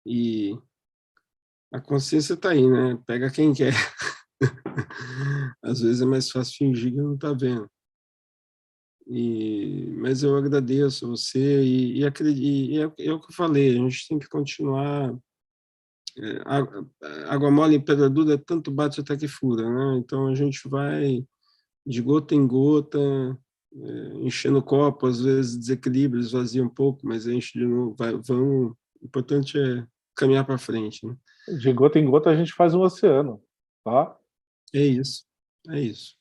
E a consciência está aí, né? Pega quem quer. Às vezes é mais fácil fingir que não está vendo. Mas eu agradeço a você e é o que eu falei, a gente tem que continuar. Água mole em pedra dura, tanto bate até que fura, né? Então a gente vai de gota em gota, enchendo o copo, às vezes desequilibra, esvazia um pouco, mas enche de novo. Vamos, o importante é caminhar para frente, né? De gota em gota a gente faz um oceano, tá? É isso, é isso.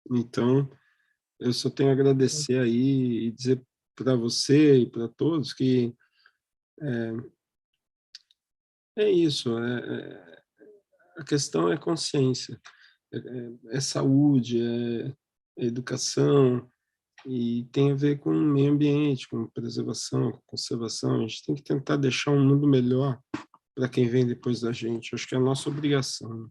Então, eu só tenho a agradecer aí e dizer para você e para todos que é isso, a questão é consciência, é saúde, é educação, e tem a ver com o meio ambiente, com preservação, com conservação. A gente tem que tentar deixar um mundo melhor para quem vem depois da gente. Acho que é a nossa obrigação.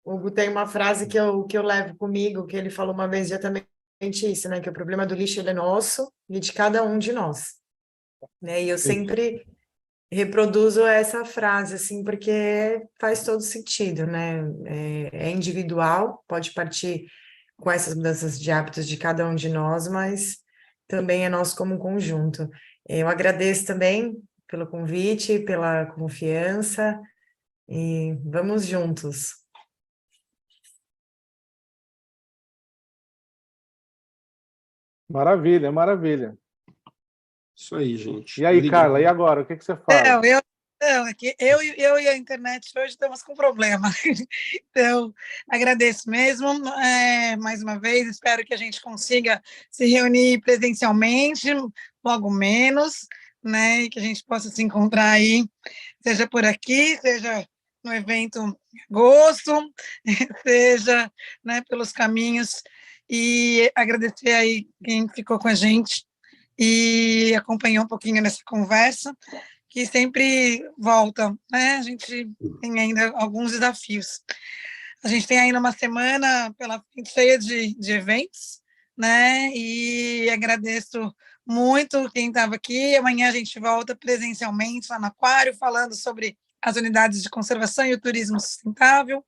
Hugo, tem uma frase que eu levo comigo, que ele falou uma vez exatamente isso, né? Que o problema do lixo ele é nosso e de cada um de nós. Né? E eu sempre reproduzo essa frase, assim, porque faz todo sentido, né? É individual, pode partir com essas mudanças de hábitos de cada um de nós, mas também é nosso como um conjunto. Eu agradeço também pelo convite, pela confiança, e vamos juntos. Maravilha, maravilha. Isso aí, gente. E aí, Obrigado. Carla, e agora? O que você fala? É que eu e a internet hoje estamos com problema. Então, agradeço mesmo, mais uma vez, espero que a gente consiga se reunir presencialmente, logo menos, né, e que a gente possa se encontrar aí, seja por aqui, seja no evento em agosto, seja, né, pelos caminhos, e agradecer aí quem ficou com a gente e acompanhou um pouquinho nessa conversa, que sempre volta, né? A gente tem ainda alguns desafios. A gente tem ainda uma semana pela frente cheia de eventos, né? E agradeço muito quem estava aqui. Amanhã a gente volta presencialmente lá no Aquário, falando sobre as unidades de conservação e o turismo sustentável.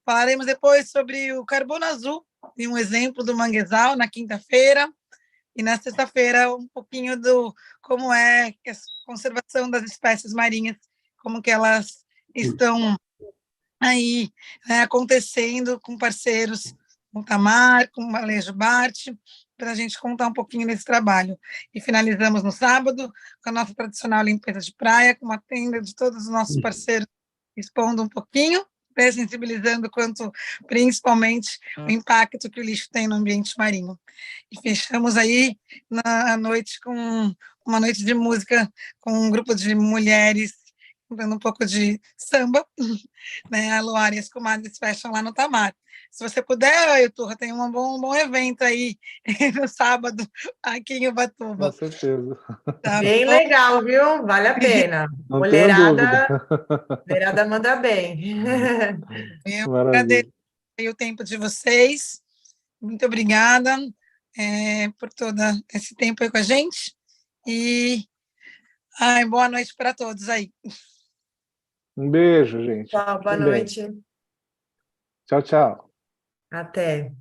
Falaremos depois sobre o carbono azul e um exemplo do manguezal na quinta-feira. E na sexta-feira, um pouquinho do como é a conservação das espécies marinhas, como que elas estão aí, né, acontecendo com parceiros, com o Tamar, com o Alejo Bart, para a gente contar um pouquinho desse trabalho. E finalizamos no sábado com a nossa tradicional limpeza de praia, com uma tenda de todos os nossos parceiros expondo um pouquinho, sensibilizando quanto, principalmente, o impacto que o lixo tem no ambiente marinho. E fechamos aí na noite com uma noite de música com um grupo de mulheres cantando um pouco de samba, né? A Luara e as comadres fecham lá no Tamar. Se você puder, Euturra, tem um bom evento aí no sábado aqui em Com Ubatuba. certeza. Tá Bem bom? legal, viu? Vale a pena. Não tenho dúvida. Mulherada manda bem. Eu Maravilha. agradeço aí o tempo de vocês. Muito obrigada por todo esse tempo aí com a gente. E boa noite para todos aí. Um beijo, gente. Tchau, boa Fiquem bem. noite. Tchau, tchau. Até.